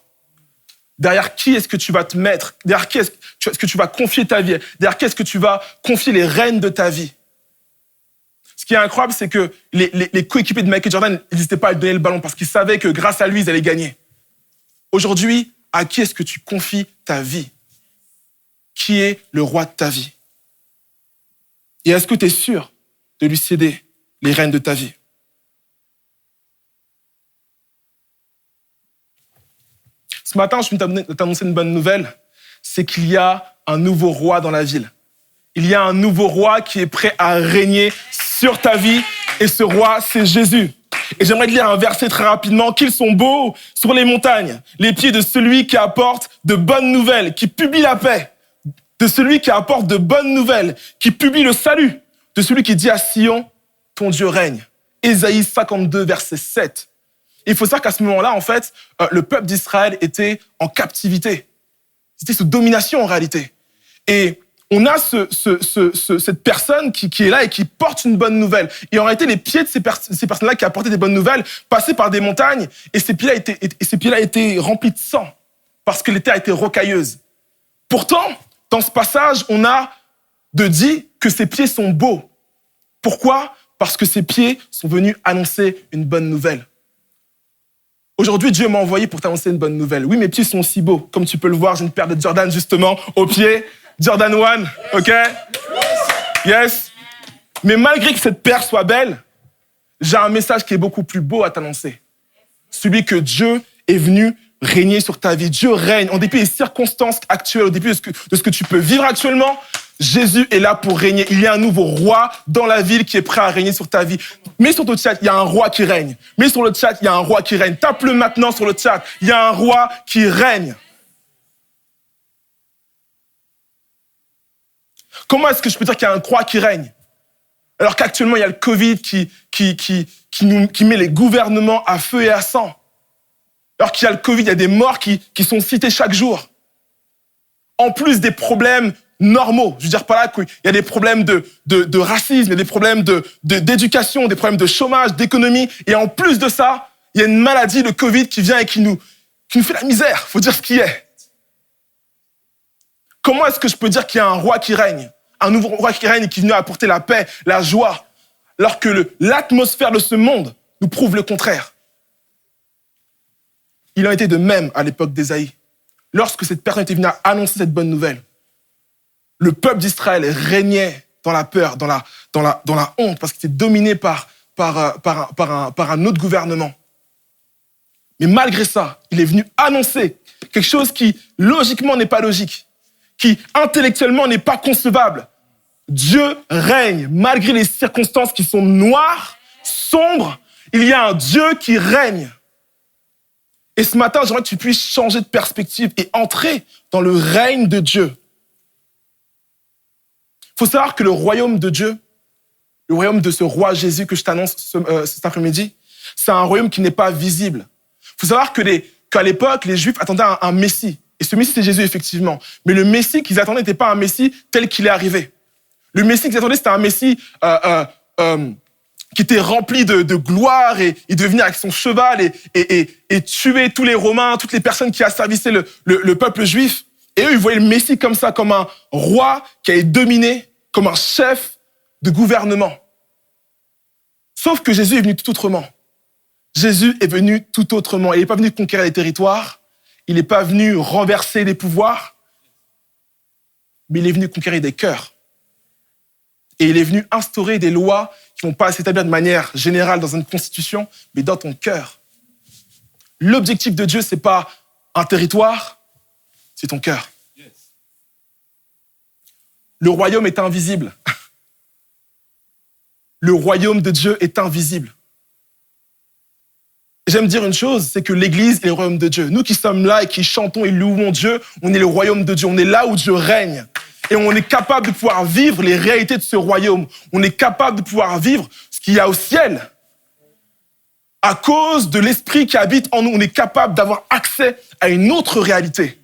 Derrière qui est-ce que tu vas te mettre? Derrière qui est-ce que tu vas confier ta vie? Derrière qui est-ce que tu vas confier les rênes de ta vie? Ce qui est incroyable, c'est que les coéquipiers de Michael Jordan n'hésitaient pas à lui donner le ballon parce qu'ils savaient que grâce à lui, ils allaient gagner. Aujourd'hui, à qui est-ce que tu confies ta vie? Qui est le roi de ta vie? Et est-ce que tu es sûr de lui céder les rênes de ta vie? Ce matin, je viens t'annoncer une bonne nouvelle, c'est qu'il y a un nouveau roi dans la ville. Il y a un nouveau roi qui est prêt à régner sur ta vie, et ce roi, c'est Jésus. Et j'aimerais te lire un verset très rapidement. Qu'ils sont beaux sur les montagnes, les pieds de celui qui apporte de bonnes nouvelles, qui publie la paix, de celui qui apporte de bonnes nouvelles, qui publie le salut, de celui qui dit à Sion, ton Dieu règne. Ésaïe 52, verset 7. Et il faut savoir qu'à ce moment-là, en fait, le peuple d'Israël était en captivité. C'était sous domination en réalité. Et on a cette personne qui est là et qui porte une bonne nouvelle. Et en réalité, les pieds de ces personnes-là qui apportaient des bonnes nouvelles passaient par des montagnes et ces pieds-là étaient remplis de sang parce que les terres étaient rocailleuses. Pourtant, dans ce passage, on a dit que ces pieds sont beaux. Pourquoi? Parce que ces pieds sont venus annoncer une bonne nouvelle. Aujourd'hui, Dieu m'a envoyé pour t'annoncer une bonne nouvelle. Oui, mes pieds sont aussi beaux. Comme tu peux le voir, j'ai une paire de Jordan justement aux pieds. Jordan 1, ok? Yes. Mais malgré que cette paire soit belle, j'ai un message qui est beaucoup plus beau à t'annoncer. Celui que Dieu est venu régner sur ta vie. Dieu règne. En dépit des circonstances actuelles, en dépit de ce que tu peux vivre actuellement, Jésus est là pour régner. Il y a un nouveau roi dans la ville qui est prêt à régner sur ta vie. Mets sur ton chat, il y a un roi qui règne. Mets sur le chat, il y a un roi qui règne. Tape-le maintenant sur le chat. Il y a un roi qui règne. Comment est-ce que je peux dire qu'il y a un roi qui règne? Alors qu'actuellement, il y a le Covid qui met les gouvernements à feu et à sang. Alors qu'il y a le Covid, il y a des morts qui sont cités chaque jour. En plus des problèmes normaux. Je veux dire par là qu'il y a des problèmes de racisme, il y a des problèmes d'éducation, des problèmes de chômage, d'économie. Et en plus de ça, il y a une maladie, le Covid, qui vient et qui nous fait la misère. Faut dire ce qui est. Comment est-ce que je peux dire qu'il y a un roi qui règne? Un nouveau roi qui règne et qui est venu apporter la paix, la joie, alors que l'atmosphère de ce monde nous prouve le contraire. Il en était de même à l'époque d'Ésaïe. Lorsque cette personne était venue annoncer cette bonne nouvelle, le peuple d'Israël régnait dans la peur, dans la honte, parce qu'il était dominé par un autre gouvernement. Mais malgré ça, il est venu annoncer quelque chose qui, logiquement, n'est pas logique, qui, intellectuellement, n'est pas concevable. Dieu règne, malgré les circonstances qui sont noires, sombres, il y a un Dieu qui règne. Et ce matin, j'aimerais que tu puisses changer de perspective et entrer dans le règne de Dieu. Il faut savoir que le royaume de Dieu, le royaume de ce roi Jésus que je t'annonce cet après-midi, c'est un royaume qui n'est pas visible. Il faut savoir qu'à l'époque, les Juifs attendaient un Messie. Et ce Messie, c'est Jésus, effectivement. Mais le Messie qu'ils attendaient n'était pas un Messie tel qu'il est arrivé. Le Messie qu'ils attendaient, c'était un Messie qui était rempli de gloire et il devait venir avec son cheval et tuer tous les Romains, toutes les personnes qui asservissaient le peuple juif. Et eux, ils voyaient le Messie comme ça, comme un roi qui allait dominer, comme un chef de gouvernement. Sauf que Jésus est venu tout autrement. Jésus est venu tout autrement. Il n'est pas venu conquérir les territoires, il n'est pas venu renverser les pouvoirs, mais il est venu conquérir des cœurs. Et il est venu instaurer des lois qui ne vont pas s'établir de manière générale dans une constitution, mais dans ton cœur. L'objectif de Dieu, c'est pas un territoire, c'est ton cœur. Le royaume est invisible. Le royaume de Dieu est invisible. J'aime dire une chose, c'est que l'Église est le royaume de Dieu. Nous qui sommes là et qui chantons et louons Dieu, on est le royaume de Dieu. On est là où Dieu règne. Et on est capable de pouvoir vivre les réalités de ce royaume. On est capable de pouvoir vivre ce qu'il y a au ciel. À cause de l'esprit qui habite en nous, on est capable d'avoir accès à une autre réalité.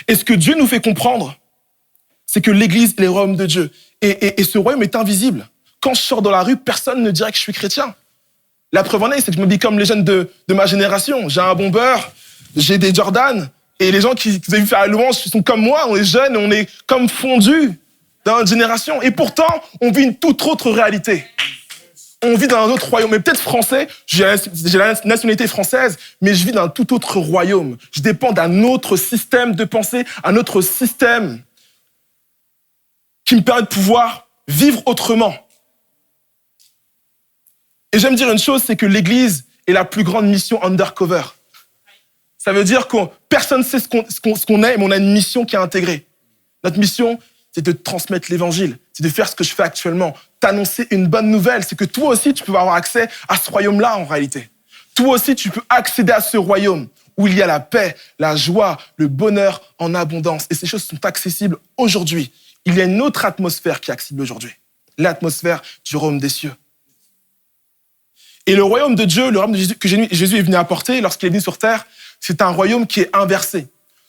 Et ce que Dieu nous fait comprendre, c'est que l'Église est le royaume de Dieu. Et ce royaume est invisible. Quand je sors dans la rue, personne ne dirait que je suis chrétien. La preuve en est, c'est que je me dis comme les jeunes de ma génération. J'ai un bomber, j'ai des Jordan, et les gens qui vous avez vu faire la louange sont comme moi, on est jeunes, on est comme fondus dans notre génération. Et pourtant, on vit une toute autre réalité. On vit dans un autre royaume. Mais peut-être français, j'ai la nationalité française, mais je vis dans un tout autre royaume. Je dépends d'un autre système de pensée, un autre système qui me permet de pouvoir vivre autrement. Et j'aime dire une chose, c'est que l'Église est la plus grande mission undercover. Ça veut dire que personne ne sait ce qu'on est, mais on a une mission qui est intégrée. Notre mission, c'est de transmettre l'Évangile, c'est de faire ce que je fais actuellement, t'annoncer une bonne nouvelle. C'est que toi aussi, tu peux avoir accès à ce royaume-là en réalité. Toi aussi, tu peux accéder à ce royaume où il y a la paix, la joie, le bonheur en abondance. Et ces choses sont accessibles aujourd'hui. Il y a une autre atmosphère qui est accessible aujourd'hui. L'atmosphère du royaume des cieux. Et le royaume de Dieu, le royaume de Jésus, que Jésus est venu apporter lorsqu'il est venu sur terre, c'est un royaume qui est inversé.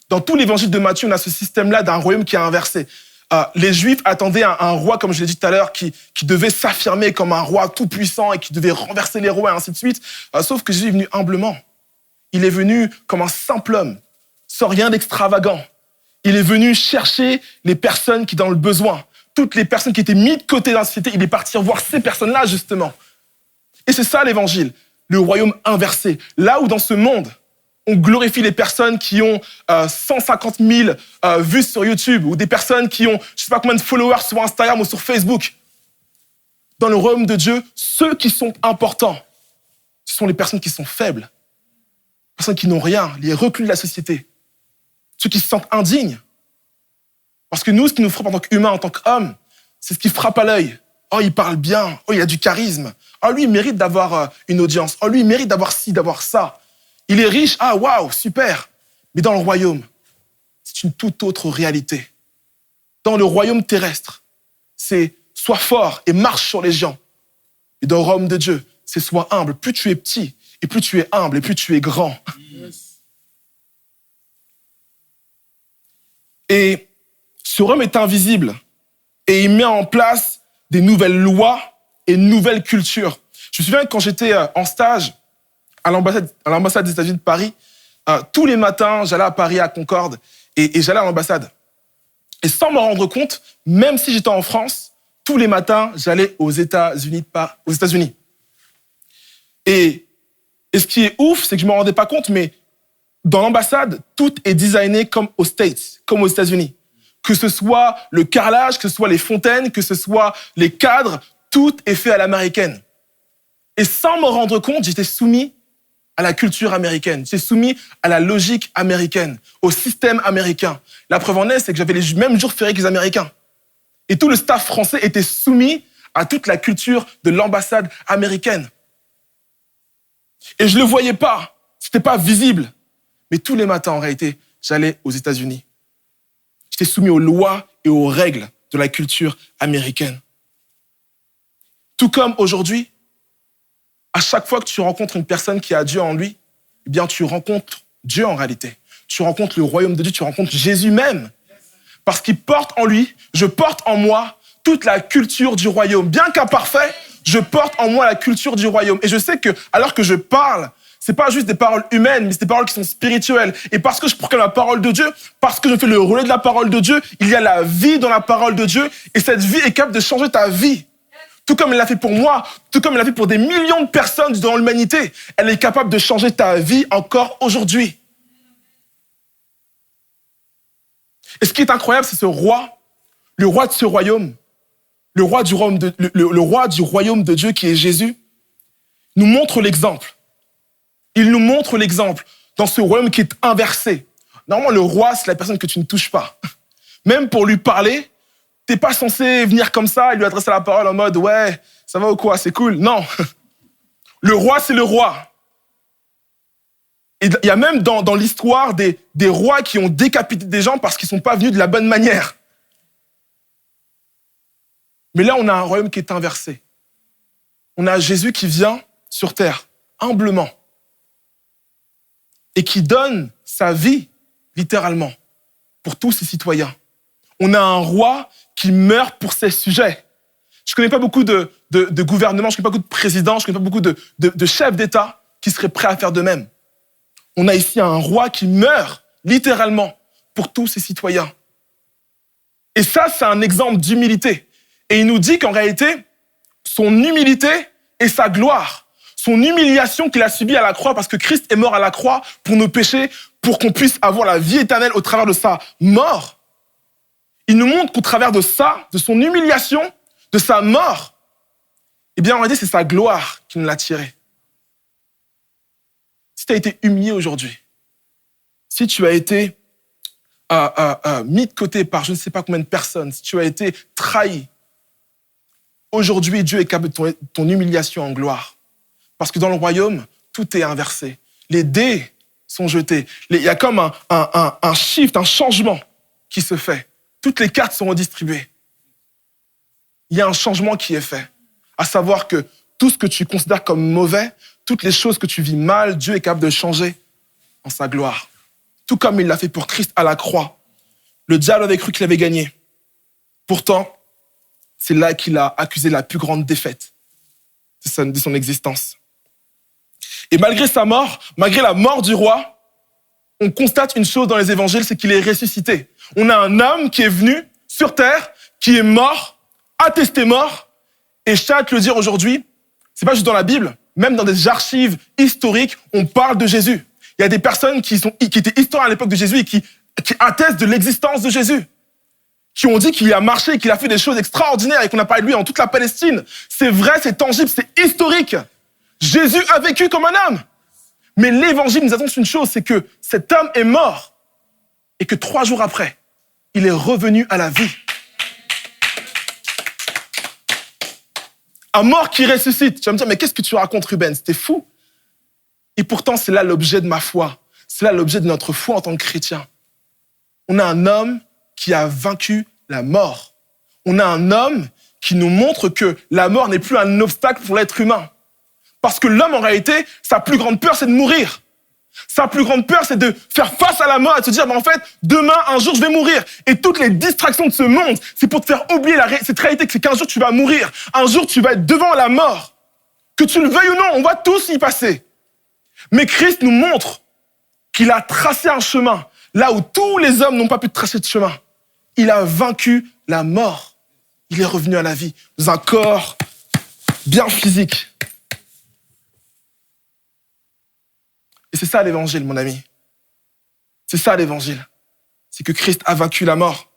Dans tout l'évangile de Matthieu, on a ce système-là d'un royaume qui est inversé. Les Juifs attendaient un roi, comme je l'ai dit tout à l'heure, qui devait s'affirmer comme un roi tout-puissant et qui devait renverser les rois et ainsi de suite. Sauf que Jésus est venu humblement. Il est venu comme un simple homme, sans rien d'extravagant. Il est venu chercher les personnes qui sont dans le besoin. Toutes les personnes qui étaient mises de côté dans la société, il est parti voir ces personnes-là, justement. Et c'est ça l'évangile, le royaume inversé. Là où dans ce monde, on glorifie les personnes qui ont 150 000 vues sur YouTube ou des personnes qui ont je ne sais pas combien de followers sur Instagram ou sur Facebook. Dans le royaume de Dieu, ceux qui sont importants, ce sont les personnes qui sont faibles, les personnes qui n'ont rien, les reclus de la société, ceux qui se sentent indignes. Parce que nous, ce qui nous frappe en tant qu'humains, en tant qu'hommes, c'est ce qui frappe à l'œil. Oh, il parle bien. Oh, il a du charisme. Oh, lui, il mérite d'avoir une audience. Oh, lui, il mérite d'avoir ci, d'avoir ça. Il est riche. Ah, waouh, super. Mais dans le royaume, c'est une toute autre réalité. Dans le royaume terrestre, c'est sois fort et marche sur les gens. Et dans le royaume de Dieu, c'est sois humble. Plus tu es petit, et plus tu es humble, et plus tu es grand. Yes. Et ce royaume est invisible. Et il met en place des nouvelles lois et une nouvelle culture. Je me souviens que quand j'étais en stage à l'ambassade des États-Unis de Paris, tous les matins, j'allais à Paris, à Concorde, et j'allais à l'ambassade. Et sans me rendre compte, même si j'étais en France, tous les matins, j'allais aux États-Unis. Et ce qui est ouf, c'est que je ne me rendais pas compte, mais dans l'ambassade, tout est designé comme aux States, comme aux États-Unis. Que ce soit le carrelage, que ce soit les fontaines, que ce soit les cadres, tout est fait à l'américaine. Et sans me rendre compte, j'étais soumis à la culture américaine. J'étais soumis à la logique américaine, au système américain. La preuve en est, c'est que j'avais les mêmes jours fériés que les Américains. Et tout le staff français était soumis à toute la culture de l'ambassade américaine. Et je ne le voyais pas. C'était pas visible. Mais tous les matins, en réalité, j'allais aux États-Unis. J'étais soumis aux lois et aux règles de la culture américaine. Tout comme aujourd'hui, à chaque fois que tu rencontres une personne qui a Dieu en lui, eh bien, tu rencontres Dieu en réalité. Tu rencontres le royaume de Dieu, tu rencontres Jésus même. Parce qu'il porte en lui, je porte en moi toute la culture du royaume. Bien qu'imparfait, je porte en moi la culture du royaume. Et je sais que, alors que je parle, c'est pas juste des paroles humaines, mais c'est des paroles qui sont spirituelles. Et parce que je proclame la parole de Dieu, parce que je fais le relais de la parole de Dieu, il y a la vie dans la parole de Dieu, et cette vie est capable de changer ta vie. Tout comme elle l'a fait pour moi, tout comme elle l'a fait pour des millions de personnes dans l'humanité, elle est capable de changer ta vie encore aujourd'hui. Et ce qui est incroyable, c'est ce roi, le roi de ce royaume, le roi du royaume de Dieu qui est Jésus, nous montre l'exemple. Il nous montre l'exemple dans ce royaume qui est inversé. Normalement, le roi, c'est la personne que tu ne touches pas. Même pour lui parler, t'es pas censé venir comme ça et lui adresser la parole en mode « Ouais, ça va ou quoi, c'est cool ». Non. Le roi, c'est le roi. Et il y a même dans l'histoire des rois qui ont décapité des gens parce qu'ils ne sont pas venus de la bonne manière. Mais là, on a un royaume qui est inversé. On a Jésus qui vient sur terre, humblement, et qui donne sa vie, littéralement, pour tous ses citoyens. On a un roi qui meurt pour ses sujets. Je connais pas beaucoup de gouvernements, je connais pas beaucoup de présidents, je connais pas beaucoup de chefs d'État qui seraient prêts à faire de même. On a ici un roi qui meurt, littéralement, pour tous ses citoyens. Et ça, c'est un exemple d'humilité. Et il nous dit qu'en réalité, son humilité est sa gloire. Son humiliation qu'il a subie à la croix, parce que Christ est mort à la croix pour nos péchés, pour qu'on puisse avoir la vie éternelle au travers de sa mort. Il nous montre qu'au travers de ça, de son humiliation, de sa mort, eh bien, en réalité, c'est sa gloire qui nous l'a tiré. Si tu as été humilié aujourd'hui, si tu as été mis de côté par je ne sais pas combien de personnes, si tu as été trahi, aujourd'hui, Dieu est capable de ton humiliation en gloire. Parce que dans le royaume, tout est inversé. Les dés sont jetés. Il y a comme un shift, un changement qui se fait. Toutes les cartes sont redistribuées. Il y a un changement qui est fait. À savoir que tout ce que tu considères comme mauvais, toutes les choses que tu vis mal, Dieu est capable de changer en sa gloire. Tout comme il l'a fait pour Christ à la croix. Le diable avait cru qu'il avait gagné. Pourtant, c'est là qu'il a accusé la plus grande défaite de son existence. Et malgré sa mort, malgré la mort du roi, on constate une chose dans les évangiles, c'est qu'il est ressuscité. On a un homme qui est venu sur terre, qui est mort, attesté mort. Et je tiens à te le dire aujourd'hui, c'est pas juste dans la Bible, même dans des archives historiques, on parle de Jésus. Il y a des personnes qui étaient historiens à l'époque de Jésus et qui attestent de l'existence de Jésus, qui ont dit qu'il a marché, qu'il a fait des choses extraordinaires et qu'on a parlé de lui en toute la Palestine. C'est vrai, c'est tangible, c'est historique. Jésus a vécu comme un homme. Mais l'évangile nous annonce une chose, c'est que cet homme est mort et que 3 jours après, il est revenu à la vie. Un mort qui ressuscite. Tu vas me dire, mais qu'est-ce que tu racontes, Ruben? C'était fou. Et pourtant, c'est là l'objet de ma foi. C'est là l'objet de notre foi en tant que chrétien. On a un homme qui a vaincu la mort. On a un homme qui nous montre que la mort n'est plus un obstacle pour l'être humain. Parce que l'homme, en réalité, sa plus grande peur, c'est de mourir. Sa plus grande peur, c'est de faire face à la mort et de se dire, en fait, demain, un jour, je vais mourir. Et toutes les distractions de ce monde, c'est pour te faire oublier cette réalité que c'est qu'un jour, tu vas mourir. Un jour, tu vas être devant la mort. Que tu le veuilles ou non, on va tous y passer. Mais Christ nous montre qu'il a tracé un chemin là où tous les hommes n'ont pas pu tracer de chemin. Il a vaincu la mort. Il est revenu à la vie dans un corps bien physique. Et c'est ça l'évangile, mon ami. C'est ça l'évangile. C'est que Christ a vaincu la mort.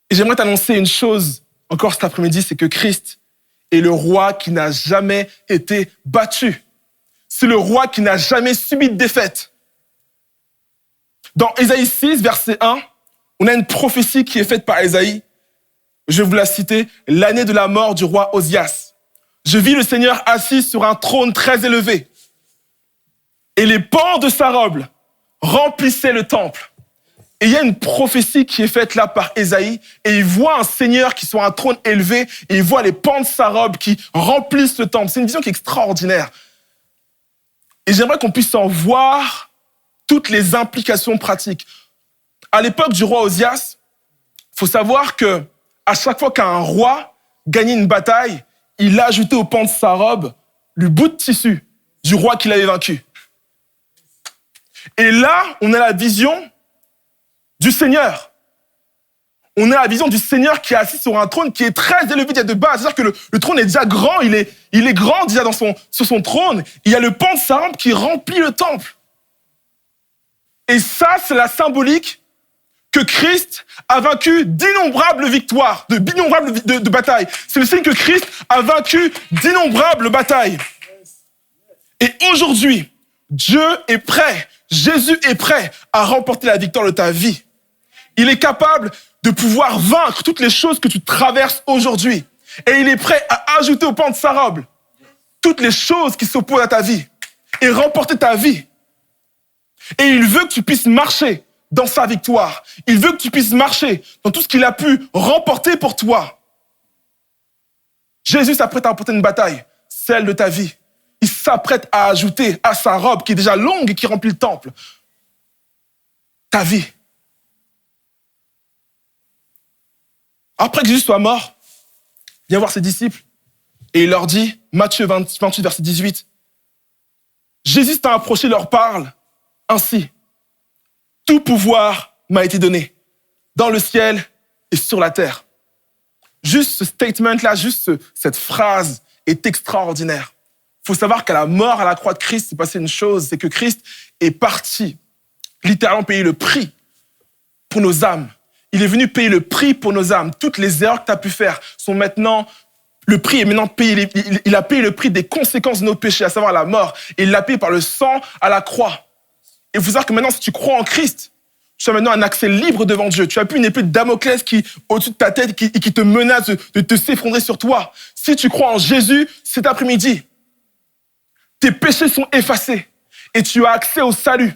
Et j'aimerais t'annoncer une chose encore cet après-midi, c'est que Christ est le roi qui n'a jamais été battu. C'est le roi qui n'a jamais subi de défaite. Dans Ésaïe 6, verset 1, on a une prophétie qui est faite par Ésaïe. Je vais vous la citer. L'année de la mort du roi Osias. Je vis le Seigneur assis sur un trône très élevé. Et les pans de sa robe remplissaient le temple. Et il y a une prophétie qui est faite là par Ésaïe. Et il voit un Seigneur qui est sur un trône élevé. Et il voit les pans de sa robe qui remplissent le temple. C'est une vision qui est extraordinaire. Et j'aimerais qu'on puisse en voir toutes les implications pratiques. À l'époque du roi Osias, il faut savoir que à chaque fois qu'un roi gagnait une bataille, il ajoutait au pan de sa robe le bout de tissu du roi qu'il avait vaincu. Et là, on a la vision du Seigneur. On a la vision du Seigneur qui est assis sur un trône qui est très élevé de base. C'est-à-dire que le trône est déjà grand, il est grand déjà sur son trône. Il y a le pan de sa robe qui remplit le temple. Et ça, c'est la symbolique que Christ a vaincu d'innombrables victoires, d'innombrables de batailles. C'est le signe que Christ a vaincu d'innombrables batailles. Et aujourd'hui, Dieu est prêt, Jésus est prêt à remporter la victoire de ta vie. Il est capable de pouvoir vaincre toutes les choses que tu traverses aujourd'hui. Et il est prêt à ajouter au pan de sa robe toutes les choses qui s'opposent à ta vie et remporter ta vie. Et il veut que tu puisses marcher dans sa victoire. Il veut que tu puisses marcher dans tout ce qu'il a pu remporter pour toi. Jésus s'apprête à remporter une bataille, celle de ta vie. Il s'apprête à ajouter à sa robe, qui est déjà longue et qui remplit le temple, ta vie. Après que Jésus soit mort, vient voir ses disciples et il leur dit, Matthieu 28, verset 18, Jésus s'est approché, leur parle ainsi. Tout pouvoir m'a été donné dans le ciel et sur la terre. Juste ce statement-là, cette phrase est extraordinaire. Il faut savoir qu'à la mort, à la croix de Christ, s'est passé une chose, c'est que Christ est parti littéralement payer le prix pour nos âmes. Il est venu payer le prix pour nos âmes. Toutes les erreurs que tu as pu faire sont maintenant, le prix est maintenant payé. Il a payé le prix des conséquences de nos péchés, à savoir la mort. Et il l'a payé par le sang à la croix. Et il faut savoir que maintenant, si tu crois en Christ, tu as maintenant un accès libre devant Dieu. Tu n'as plus une épée de Damoclès qui, au-dessus de ta tête, qui te menace de te s'effondrer sur toi. Si tu crois en Jésus, cet après-midi, tes péchés sont effacés et tu as accès au salut.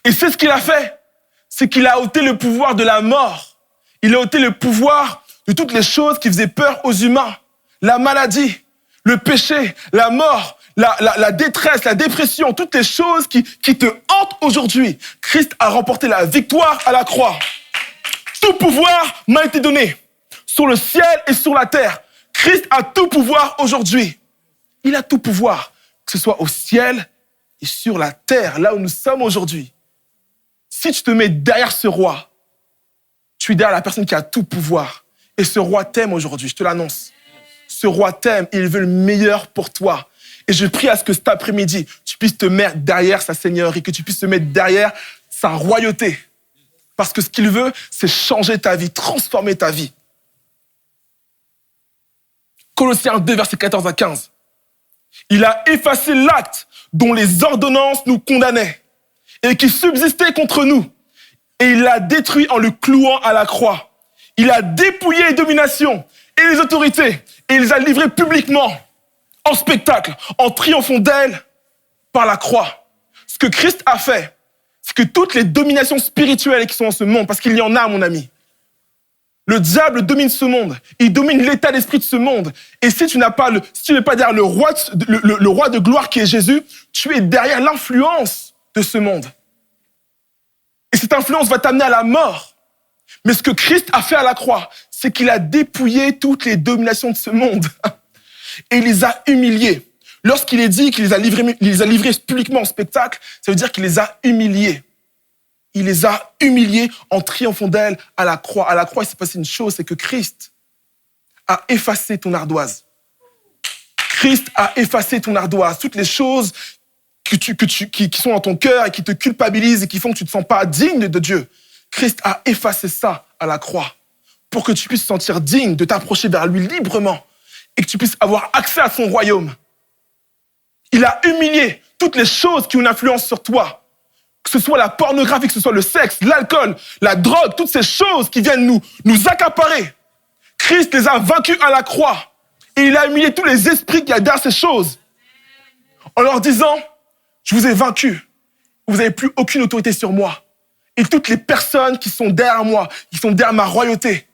Et c'est ce qu'il a fait. C'est qu'il a ôté le pouvoir de la mort. Il a ôté le pouvoir de toutes les choses qui faisaient peur aux humains. La maladie, le péché, la mort, la détresse, la dépression, toutes les choses qui te hantent aujourd'hui. Christ a remporté la victoire à la croix. Tout pouvoir m'a été donné sur le ciel et sur la terre. Christ a tout pouvoir aujourd'hui. Il a tout pouvoir, que ce soit au ciel et sur la terre, là où nous sommes aujourd'hui. Si tu te mets derrière ce roi, tu es derrière la personne qui a tout pouvoir. Et ce roi t'aime aujourd'hui, je te l'annonce. Ce roi t'aime, il veut le meilleur pour toi. Et je prie à ce que cet après-midi, tu puisses te mettre derrière sa seigneurie, que tu puisses te mettre derrière sa royauté. Parce que ce qu'il veut, c'est changer ta vie, transformer ta vie. Colossiens 2, versets 14 à 15. Il a effacé l'acte dont les ordonnances nous condamnaient et qui subsistait contre nous. Et il l'a détruit en le clouant à la croix. Il a dépouillé les dominations et les autorités et il les a livrées publiquement, en spectacle, en triomphant d'elles par la croix. Ce que Christ a fait, c'est que toutes les dominations spirituelles qui sont dans ce monde, parce qu'il y en a, mon ami, le diable domine ce monde, il domine l'état d'esprit de ce monde. Et si tu n'es pas derrière le roi de gloire qui est Jésus, tu es derrière l'influence de ce monde. Et cette influence va t'amener à la mort. Mais ce que Christ a fait à la croix, c'est qu'il a dépouillé toutes les dominations de ce monde. Et il les a humiliés. Lorsqu'il est dit qu'il les a livrés publiquement en spectacle, ça veut dire qu'il les a humiliés. Il les a humiliés en triomphant d'elle à la croix. À la croix, il s'est passé une chose, c'est que Christ a effacé ton ardoise. Christ a effacé ton ardoise. Toutes les choses qui sont dans ton cœur et qui te culpabilisent et qui font que tu ne te sens pas digne de Dieu. Christ a effacé ça à la croix pour que tu puisses te sentir digne de t'approcher vers lui librement et que tu puisses avoir accès à son royaume. Il a humilié toutes les choses qui ont une influence sur toi. Que ce soit la pornographie, que ce soit le sexe, l'alcool, la drogue, toutes ces choses qui viennent nous accaparer. Christ les a vaincus à la croix. Et il a humilié tous les esprits qui y a derrière ces choses. En leur disant, je vous ai vaincus. Vous n'avez plus aucune autorité sur moi. Et toutes les personnes qui sont derrière moi, qui sont derrière ma royauté,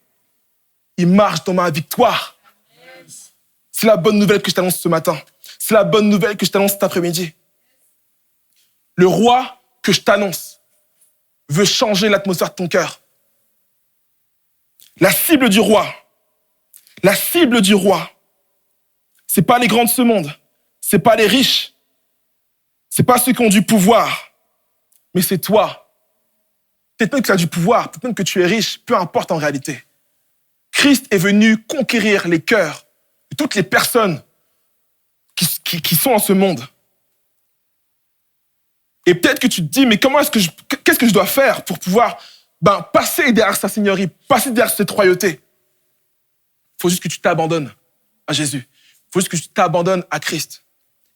ils marchent dans ma victoire. C'est la bonne nouvelle que je t'annonce ce matin. C'est la bonne nouvelle que je t'annonce cet après-midi. Le roi que je t'annonce veut changer l'atmosphère de ton cœur. La cible du roi, c'est pas les grands de ce monde, c'est pas les riches, c'est pas ceux qui ont du pouvoir, mais c'est toi. Peut-être même que tu as du pouvoir, peut-être même que tu es riche, peu importe en réalité. Christ est venu conquérir les cœurs de toutes les personnes qui sont en ce monde. Et peut-être que tu te dis, mais qu'est-ce que je dois faire pour pouvoir passer derrière sa seigneurie, passer derrière cette royauté? Il faut juste que tu t'abandonnes à Jésus. Il faut juste que tu t'abandonnes à Christ.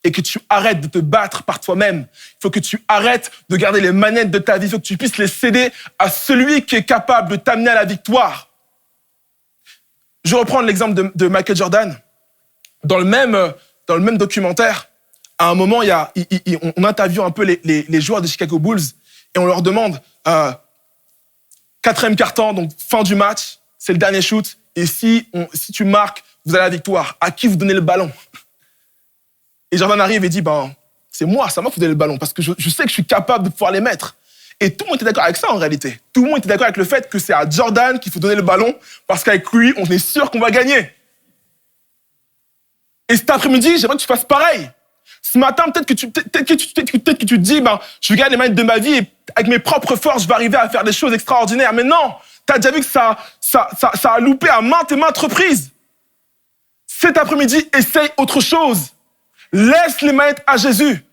Et que tu arrêtes de te battre par toi-même. Il faut que tu arrêtes de garder les manettes de ta vie. Il faut que tu puisses les céder à celui qui est capable de t'amener à la victoire. Je vais reprendre l'exemple de Michael Jordan. Dans le même documentaire, à un moment, on interviewe un peu les joueurs des Chicago Bulls et on leur demande, 4e quart-temps, donc fin du match, c'est le dernier shoot, et si tu marques, vous avez la victoire. À qui vous donnez le ballon? Et Jordan arrive et dit, c'est moi que vous donnez le ballon, parce que je sais que je suis capable de pouvoir les mettre. Et tout le monde était d'accord avec ça en réalité. Tout le monde était d'accord avec le fait que c'est à Jordan qu'il faut donner le ballon, parce qu'avec lui, on est sûr qu'on va gagner. Et cet après-midi, j'aimerais que tu fasses pareil. Ce matin, peut-être que tu te dis, je vais gagner les manettes de ma vie et avec mes propres forces, je vais arriver à faire des choses extraordinaires. Mais non, tu as déjà vu que ça a loupé à maintes et maintes reprises. Cet après-midi, essaye autre chose. Laisse les manettes à Jésus.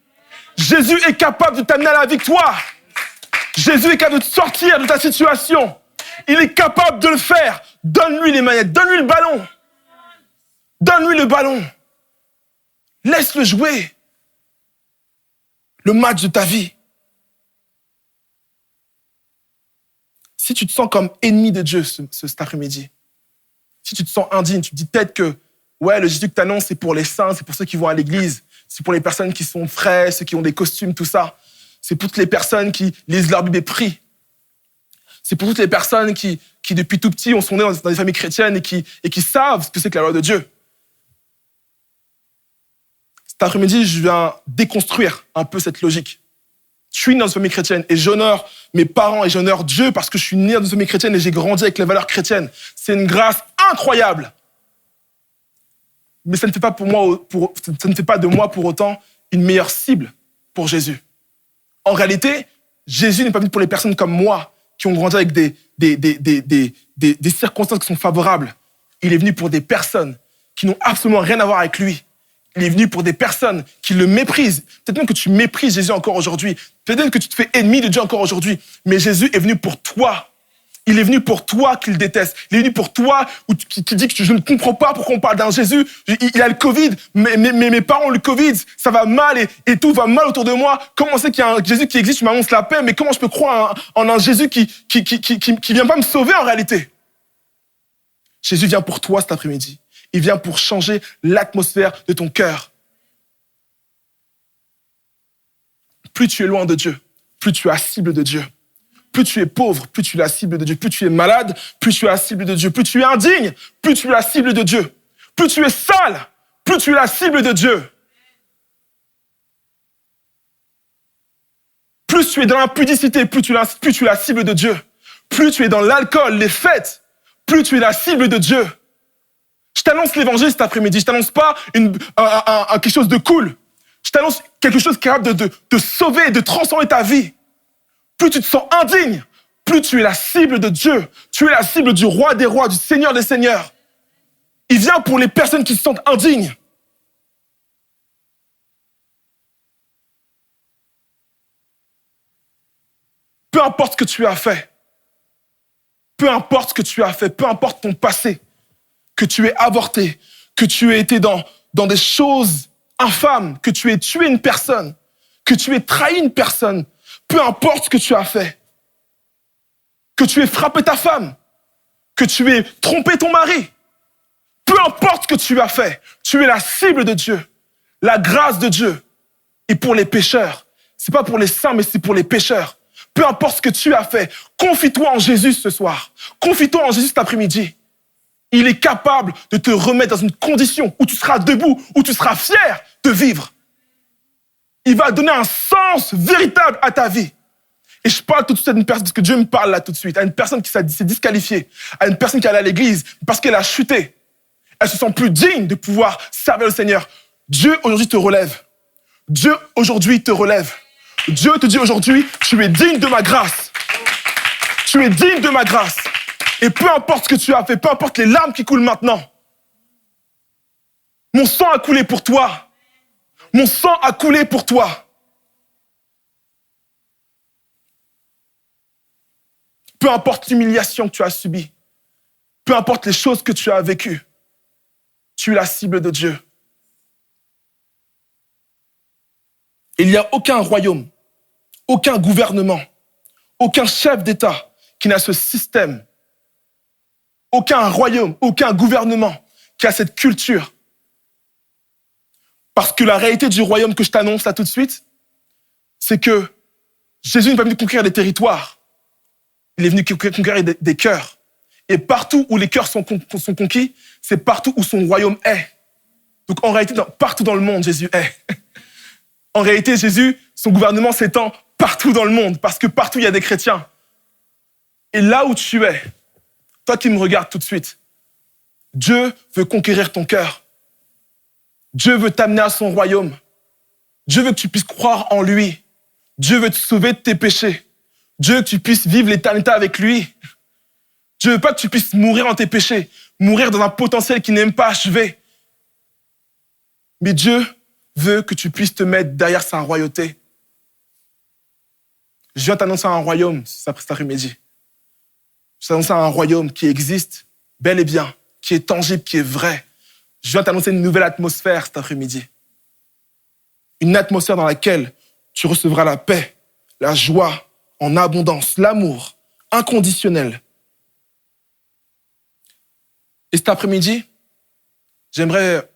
Jésus est capable de t'amener à la victoire. Jésus est capable de te sortir de ta situation. Il est capable de le faire. Donne-lui les manettes, donne-lui le ballon. Donne-lui le ballon. Laisse-le jouer. Le match de ta vie. Si tu te sens comme ennemi de Dieu cet après-midi, si tu te sens indigne, tu te dis peut-être que le Jésus que tu annonces, c'est pour les saints, c'est pour ceux qui vont à l'église, c'est pour les personnes qui sont frais, ceux qui ont des costumes, tout ça. C'est pour toutes les personnes qui lisent leur Bible et prient. C'est pour toutes les personnes qui depuis tout petit, sont nées dans des familles chrétiennes et qui savent ce que c'est que la loi de Dieu. Cet après-midi, je viens déconstruire un peu cette logique. Je suis né dans une famille chrétienne et j'honore mes parents et j'honore Dieu parce que je suis né dans une famille chrétienne et j'ai grandi avec les valeurs chrétiennes. C'est une grâce incroyable. Mais ça ne fait pas de moi pour autant une meilleure cible pour Jésus. En réalité, Jésus n'est pas venu pour les personnes comme moi qui ont grandi avec des circonstances qui sont favorables. Il est venu pour des personnes qui n'ont absolument rien à voir avec lui. Il est venu pour des personnes qui le méprisent. Peut-être même que tu méprises Jésus encore aujourd'hui. Peut-être même que tu te fais ennemi de Dieu encore aujourd'hui. Mais Jésus est venu pour toi. Il est venu pour toi qu'il déteste. Il est venu pour toi qui dit que je ne comprends pas pourquoi on parle d'un Jésus. Il a le Covid, mais mes parents ont le Covid. Ça va mal et tout va mal autour de moi. Comment c'est qu'il y a un Jésus qui existe, tu m'annonces la paix, mais comment je peux croire en un Jésus qui vient pas me sauver en réalité? Jésus vient pour toi cet après-midi. Il vient pour changer l'atmosphère de ton cœur. Plus tu es loin de Dieu, plus tu es la cible de Dieu. Plus tu es pauvre, plus tu es la cible de Dieu. Plus tu es malade, plus tu es la cible de Dieu. Plus tu es indigne, plus tu es la cible de Dieu. Plus tu es sale, plus tu es la cible de Dieu. Plus tu es dans l'impudicité, plus tu es la cible de Dieu. Plus tu es dans l'alcool, les fêtes, plus tu es la cible de Dieu. Je t'annonce l'évangile cet après-midi. Je t'annonce pas quelque chose de cool. Je t'annonce quelque chose qui est capable de sauver, de transformer ta vie. Plus tu te sens indigne, plus tu es la cible de Dieu. Tu es la cible du roi des rois, du Seigneur des seigneurs. Il vient pour les personnes qui se sentent indignes. Peu importe ce que tu as fait, peu importe ce que tu as fait, peu importe ton passé, que tu aies avorté, que tu aies été dans des choses infâmes, que tu aies tué une personne, que tu aies trahi une personne, peu importe ce que tu as fait, que tu aies frappé ta femme, que tu aies trompé ton mari, peu importe ce que tu as fait, tu es la cible de Dieu, la grâce de Dieu. Et pour les pécheurs, c'est pas pour les saints, mais c'est pour les pécheurs. Peu importe ce que tu as fait, confie-toi en Jésus ce soir. Confie-toi en Jésus cet après-midi. Il est capable de te remettre dans une condition où tu seras debout, où tu seras fier de vivre. Il va donner un sens véritable à ta vie. Et je parle tout de suite à une personne, parce que Dieu me parle là tout de suite, à une personne qui s'est disqualifiée, à une personne qui est allée à l'église parce qu'elle a chuté. Elle se sent plus digne de pouvoir servir le Seigneur. Dieu aujourd'hui te relève. Dieu aujourd'hui te relève. Dieu te dit aujourd'hui, tu es digne de ma grâce. Tu es digne de ma grâce. Et peu importe ce que tu as fait, peu importe les larmes qui coulent maintenant, mon sang a coulé pour toi. Mon sang a coulé pour toi. Peu importe l'humiliation que tu as subie, peu importe les choses que tu as vécues, tu es la cible de Dieu. Il n'y a aucun royaume, aucun gouvernement, aucun chef d'État qui n'a ce système. Aucun royaume, aucun gouvernement qui a cette culture. Parce que la réalité du royaume que je t'annonce là tout de suite, c'est que Jésus n'est pas venu conquérir des territoires. Il est venu conquérir des cœurs. Et partout où les cœurs sont conquis, c'est partout où son royaume est. Donc en réalité, partout dans le monde, Jésus est. En réalité, Jésus, son gouvernement s'étend partout dans le monde, parce que partout il y a des chrétiens. Et là où tu es, toi qui me regardes tout de suite, Dieu veut conquérir ton cœur. Dieu veut t'amener à son royaume. Dieu veut que tu puisses croire en lui. Dieu veut te sauver de tes péchés. Dieu veut que tu puisses vivre l'éternité avec lui. Dieu veut pas que tu puisses mourir dans tes péchés, mourir dans un potentiel qui n'est même pas achevé. Mais Dieu veut que tu puisses te mettre derrière sa royauté. Je viens t'annoncer un royaume cet après-midi. Je t'annonce un royaume qui existe bel et bien, qui est tangible, qui est vrai. Je viens t'annoncer une nouvelle atmosphère cet après-midi. Une atmosphère dans laquelle tu recevras la paix, la joie en abondance, l'amour inconditionnel. Et cet après-midi, j'aimerais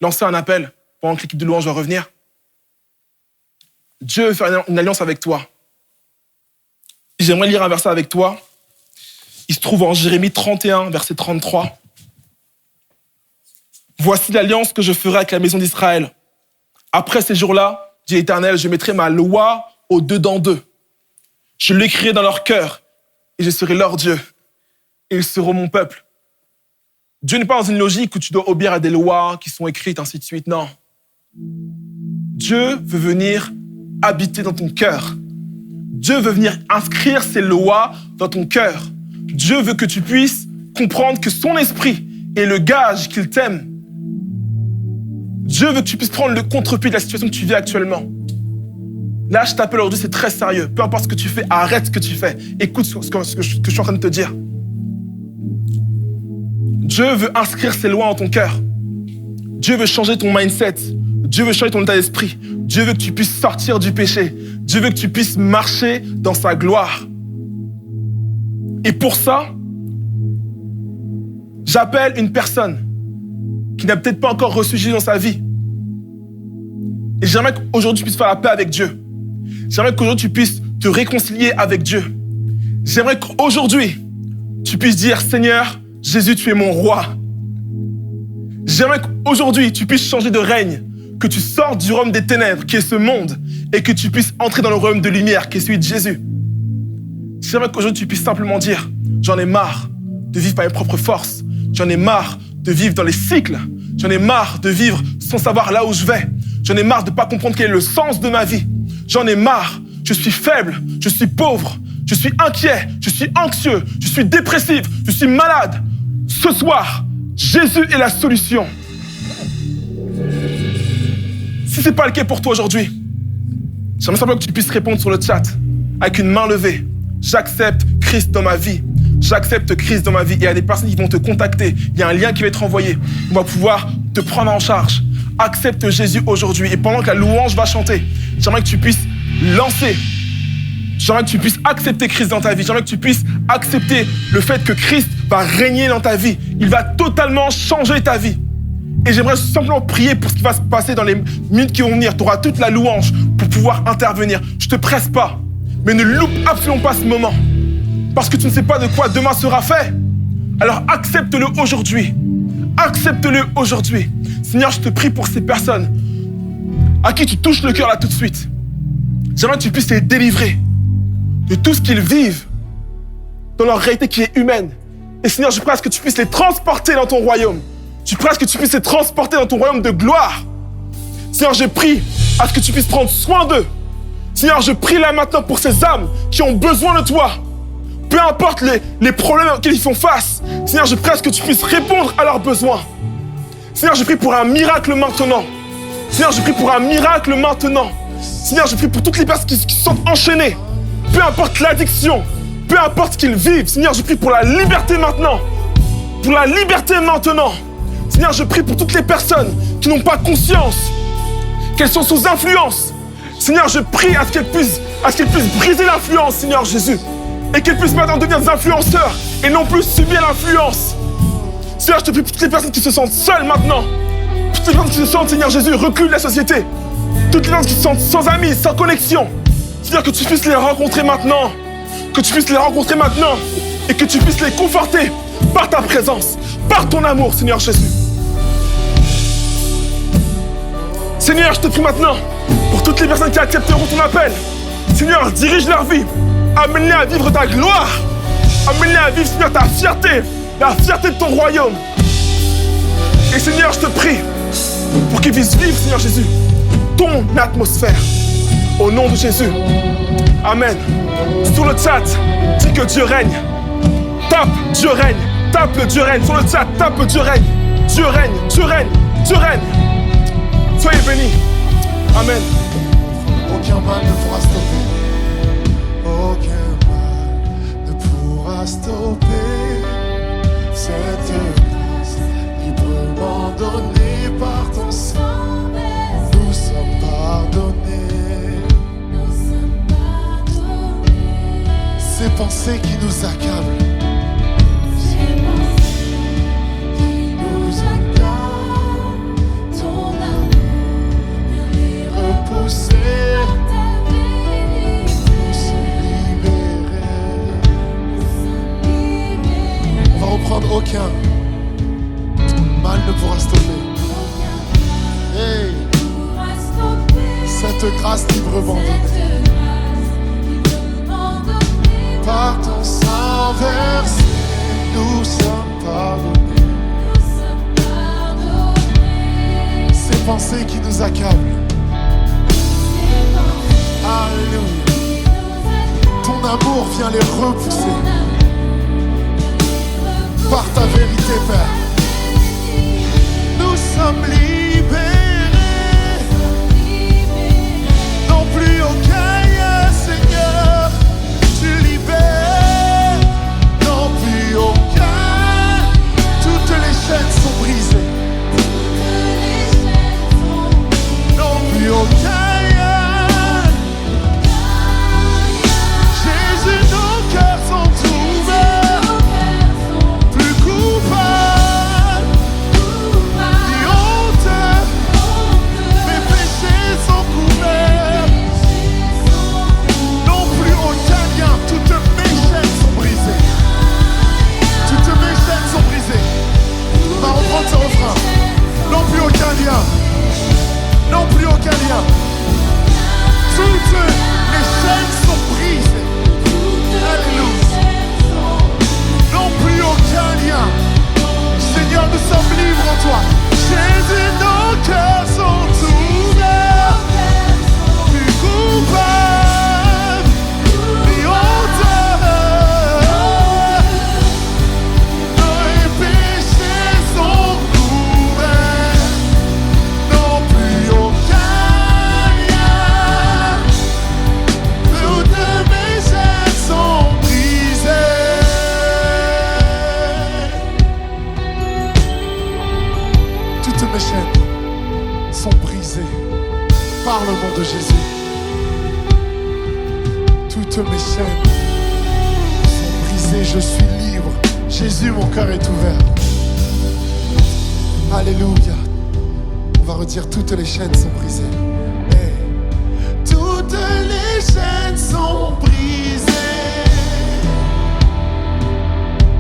lancer un appel pendant que l'équipe de louange va revenir. Dieu veut faire une alliance avec toi. J'aimerais lire un verset avec toi. Il se trouve en Jérémie 31, verset 33. Voici l'alliance que je ferai avec la maison d'Israël. Après ces jours-là, dit l'Éternel, je mettrai ma loi au-dedans d'eux. Je l'écrirai dans leur cœur et je serai leur Dieu. Et ils seront mon peuple. Dieu n'est pas dans une logique où tu dois obéir à des lois qui sont écrites, ainsi de suite. Non. Dieu veut venir habiter dans ton cœur. Dieu veut venir inscrire ses lois dans ton cœur. Dieu veut que tu puisses comprendre que son esprit est le gage qu'il t'aime. Dieu veut que tu puisses prendre le contre-pied de la situation que tu vis actuellement. Là, je t'appelle aujourd'hui, c'est très sérieux. Peu importe ce que tu fais, arrête ce que tu fais. Écoute ce que je suis en train de te dire. Dieu veut inscrire ses lois en ton cœur. Dieu veut changer ton mindset. Dieu veut changer ton état d'esprit. Dieu veut que tu puisses sortir du péché. Dieu veut que tu puisses marcher dans sa gloire. Et pour ça, j'appelle une personne qui n'a peut-être pas encore reçu Jésus dans sa vie. Et j'aimerais qu'aujourd'hui tu puisses faire la paix avec Dieu. J'aimerais qu'aujourd'hui tu puisses te réconcilier avec Dieu. J'aimerais qu'aujourd'hui tu puisses dire, Seigneur, Jésus, tu es mon roi. J'aimerais qu'aujourd'hui tu puisses changer de règne, que tu sortes du royaume des ténèbres qui est ce monde et que tu puisses entrer dans le royaume de lumière qui est celui de Jésus. J'aimerais qu'aujourd'hui tu puisses simplement dire, j'en ai marre de vivre par mes propres forces. J'en ai marre de vivre dans les cycles. J'en ai marre de vivre sans savoir là où je vais. J'en ai marre de ne pas comprendre quel est le sens de ma vie. J'en ai marre. Je suis faible. Je suis pauvre. Je suis inquiet. Je suis anxieux. Je suis dépressif. Je suis malade. Ce soir, Jésus est la solution. Si ce n'est pas le cas pour toi aujourd'hui, j'aimerais simplement que tu puisses répondre sur le chat avec une main levée. J'accepte Christ dans ma vie. J'accepte Christ dans ma vie. Et il y a des personnes qui vont te contacter. Il y a un lien qui va être envoyé. On va pouvoir te prendre en charge. Accepte Jésus aujourd'hui. Et pendant que la louange va chanter, j'aimerais que tu puisses lancer. J'aimerais que tu puisses accepter Christ dans ta vie. J'aimerais que tu puisses accepter le fait que Christ va régner dans ta vie. Il va totalement changer ta vie. Et j'aimerais simplement prier pour ce qui va se passer dans les minutes qui vont venir. Tu auras toute la louange pour pouvoir intervenir. Je ne te presse pas, mais ne loupe absolument pas ce moment. Parce que tu ne sais pas de quoi demain sera fait. Alors accepte-le aujourd'hui. Accepte-le aujourd'hui. Seigneur, je te prie pour ces personnes à qui tu touches le cœur là tout de suite. J'aimerais que tu puisses les délivrer de tout ce qu'ils vivent dans leur réalité qui est humaine. Et Seigneur, je prie à ce que tu puisses les transporter dans ton royaume. Je prie à ce que tu puisses les transporter dans ton royaume de gloire. Seigneur, je prie à ce que tu puisses prendre soin d'eux. Seigneur, je prie là maintenant pour ces âmes qui ont besoin de toi. Peu importe les problèmes auxquels ils font face. Seigneur, je prie à ce que tu puisses répondre à leurs besoins. Seigneur, je prie pour un miracle maintenant. Seigneur, je prie pour un miracle maintenant. Seigneur, je prie pour toutes les personnes qui se sentent enchaînées. Peu importe l'addiction, peu importe ce qu'ils vivent. Seigneur, je prie pour la liberté maintenant. Pour la liberté maintenant. Seigneur, je prie pour toutes les personnes qui n'ont pas conscience qu'elles sont sous influence. Seigneur, je prie à ce qu'elles puissent briser l'influence, Seigneur Jésus. Et qu'elles puissent maintenant devenir des influenceurs et non plus subir l'influence. Seigneur, je te prie pour toutes les personnes qui se sentent seules maintenant. Toutes les personnes qui se sentent, Seigneur Jésus, reclus de la société. Toutes les personnes qui se sentent sans amis, sans connexion. Seigneur, que tu puisses les rencontrer maintenant. Que tu puisses les rencontrer maintenant. Et que tu puisses les conforter par ta présence, par ton amour, Seigneur Jésus. Seigneur, je te prie maintenant pour toutes les personnes qui accepteront ton appel. Seigneur, dirige leur vie. Amène-les à vivre ta gloire. Amène-les à vivre, Seigneur, ta fierté. La fierté de ton royaume. Et Seigneur, je te prie pour pour qu'ils puissent vivre, Seigneur Jésus, ton atmosphère. Au nom de Jésus. Amen. Sur le chat, dis que Dieu règne. Tape, Dieu règne. Tape le Dieu règne. Sur le chat, tape le Dieu règne. Dieu règne, Dieu règne, Dieu règne. Soyez bénis. Amen. Aucun mal ne pourra stopper. Aucun mal ne pourra stopper cette grâce librement donnée par ton sang. Nous sommes pardonnés. Ces pensées qui nous accablent. Aucun mal ne pourra stopper. Hey. Cette grâce librement donnée par ton sang versé, nous sommes pardonnés. Ces pensées qui nous accablent. Alléluia. Ton amour vient les repousser. Par ta vérité, Père, nous sommes libérés. Non plus aucun lien, Seigneur, tu libères. Non plus aucun, toutes les chaînes sont brisées. Non plus aucun lien. Jésus, nos cœurs sont ouverts. Ce refrain. Non plus aucun lien. Non plus aucun lien. Toutes les chaînes sont brisées. Alléluia. Non plus aucun lien. Seigneur, nous sommes libres en toi. Jésus, nos cœurs sont ouverts. Plus coupables, ni honteux. Nos péchés sont couverts. Non plus aucun lien. Toutes mes chaînes sont brisées. Toutes mes chaînes sont brisées par le nom de Jésus. Toutes mes chaînes sont brisées, je suis libre. Jésus, mon cœur est ouvert. Alléluia. On va redire toutes les chaînes sont brisées. Hey. Toutes les chaînes sont brisées.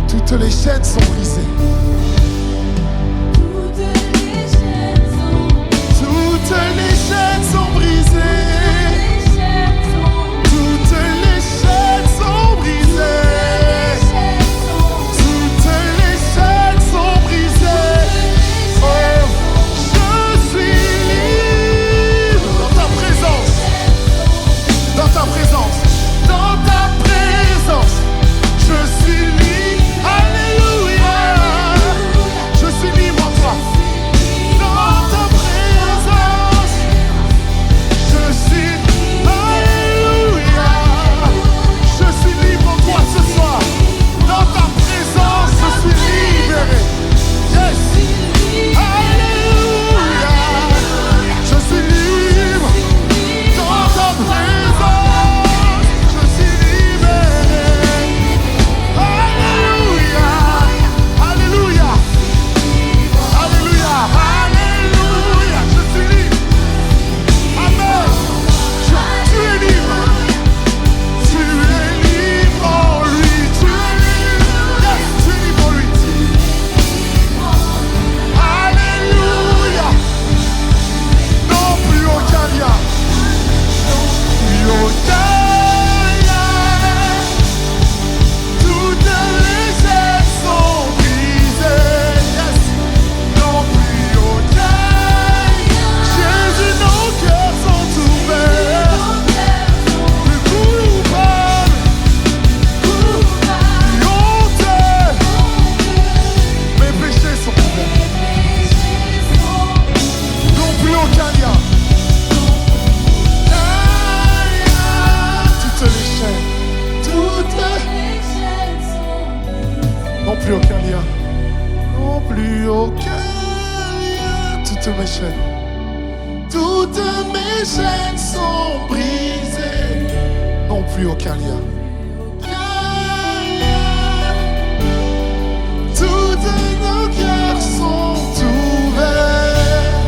Toutes les chaînes sont brisées. Toutes les chaînes sont brisées. Toutes les chaînes sont brisées. Toutes les chaînes sont brisées. Oh, je suis libre dans ta présence. Dans ta présence. Dans ta présence. Je suis libre. Alléluia. toutes mes chaînes. Toutes mes chaînes sont brisées. Non plus aucun lien. Toutes nos cœurs sont ouverts.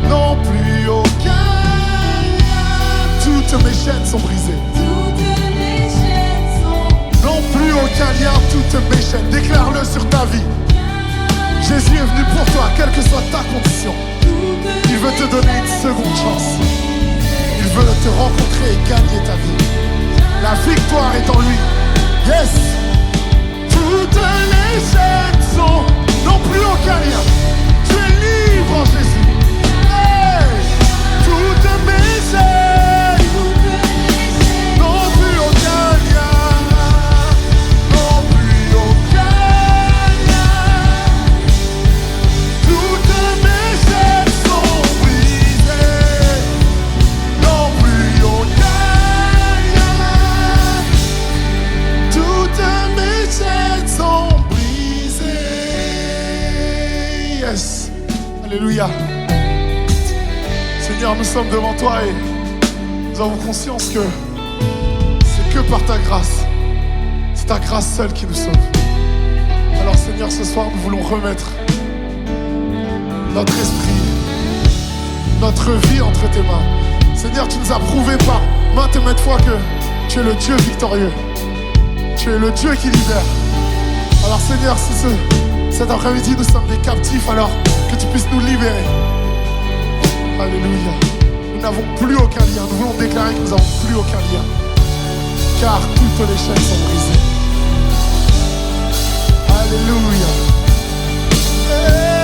Non plus aucun lien. Toutes mes chaînes sont brisées. Non plus aucun lien, toutes mes chaînes. Déclare-le sur ta vie. Jésus est venu pour toi, quelle que soit ta condition. Il veut te donner une seconde chance. Il veut te rencontrer et gagner ta vie. La victoire est en lui. Yes. Toutes les chaînes sont, non plus aucun lien. Tu es libre en Jésus. Hey. Toutes mes chaînes, non plus aucun lien. Non plus aucun lien. Toutes mes chaînes sont brisées. Non plus aucun lien. Toutes mes chaînes sont brisées. Yes. Alléluia. Seigneur, nous sommes devant toi et nous avons conscience que c'est que par ta grâce. C'est ta grâce seule qui nous sauve. Alors Seigneur, ce soir, nous voulons remettre notre esprit, notre vie entre tes mains. Seigneur, tu nous as prouvé par maintes et maintes fois que tu es le Dieu victorieux. Tu es le Dieu qui libère. Alors Seigneur, si cet après-midi nous sommes des captifs, alors que tu puisses nous libérer. Alléluia. Nous n'avons plus aucun lien. Nous voulons déclarer que nous n'avons plus aucun lien. Car toutes les chaînes sont brisées. Alléluia. Hey.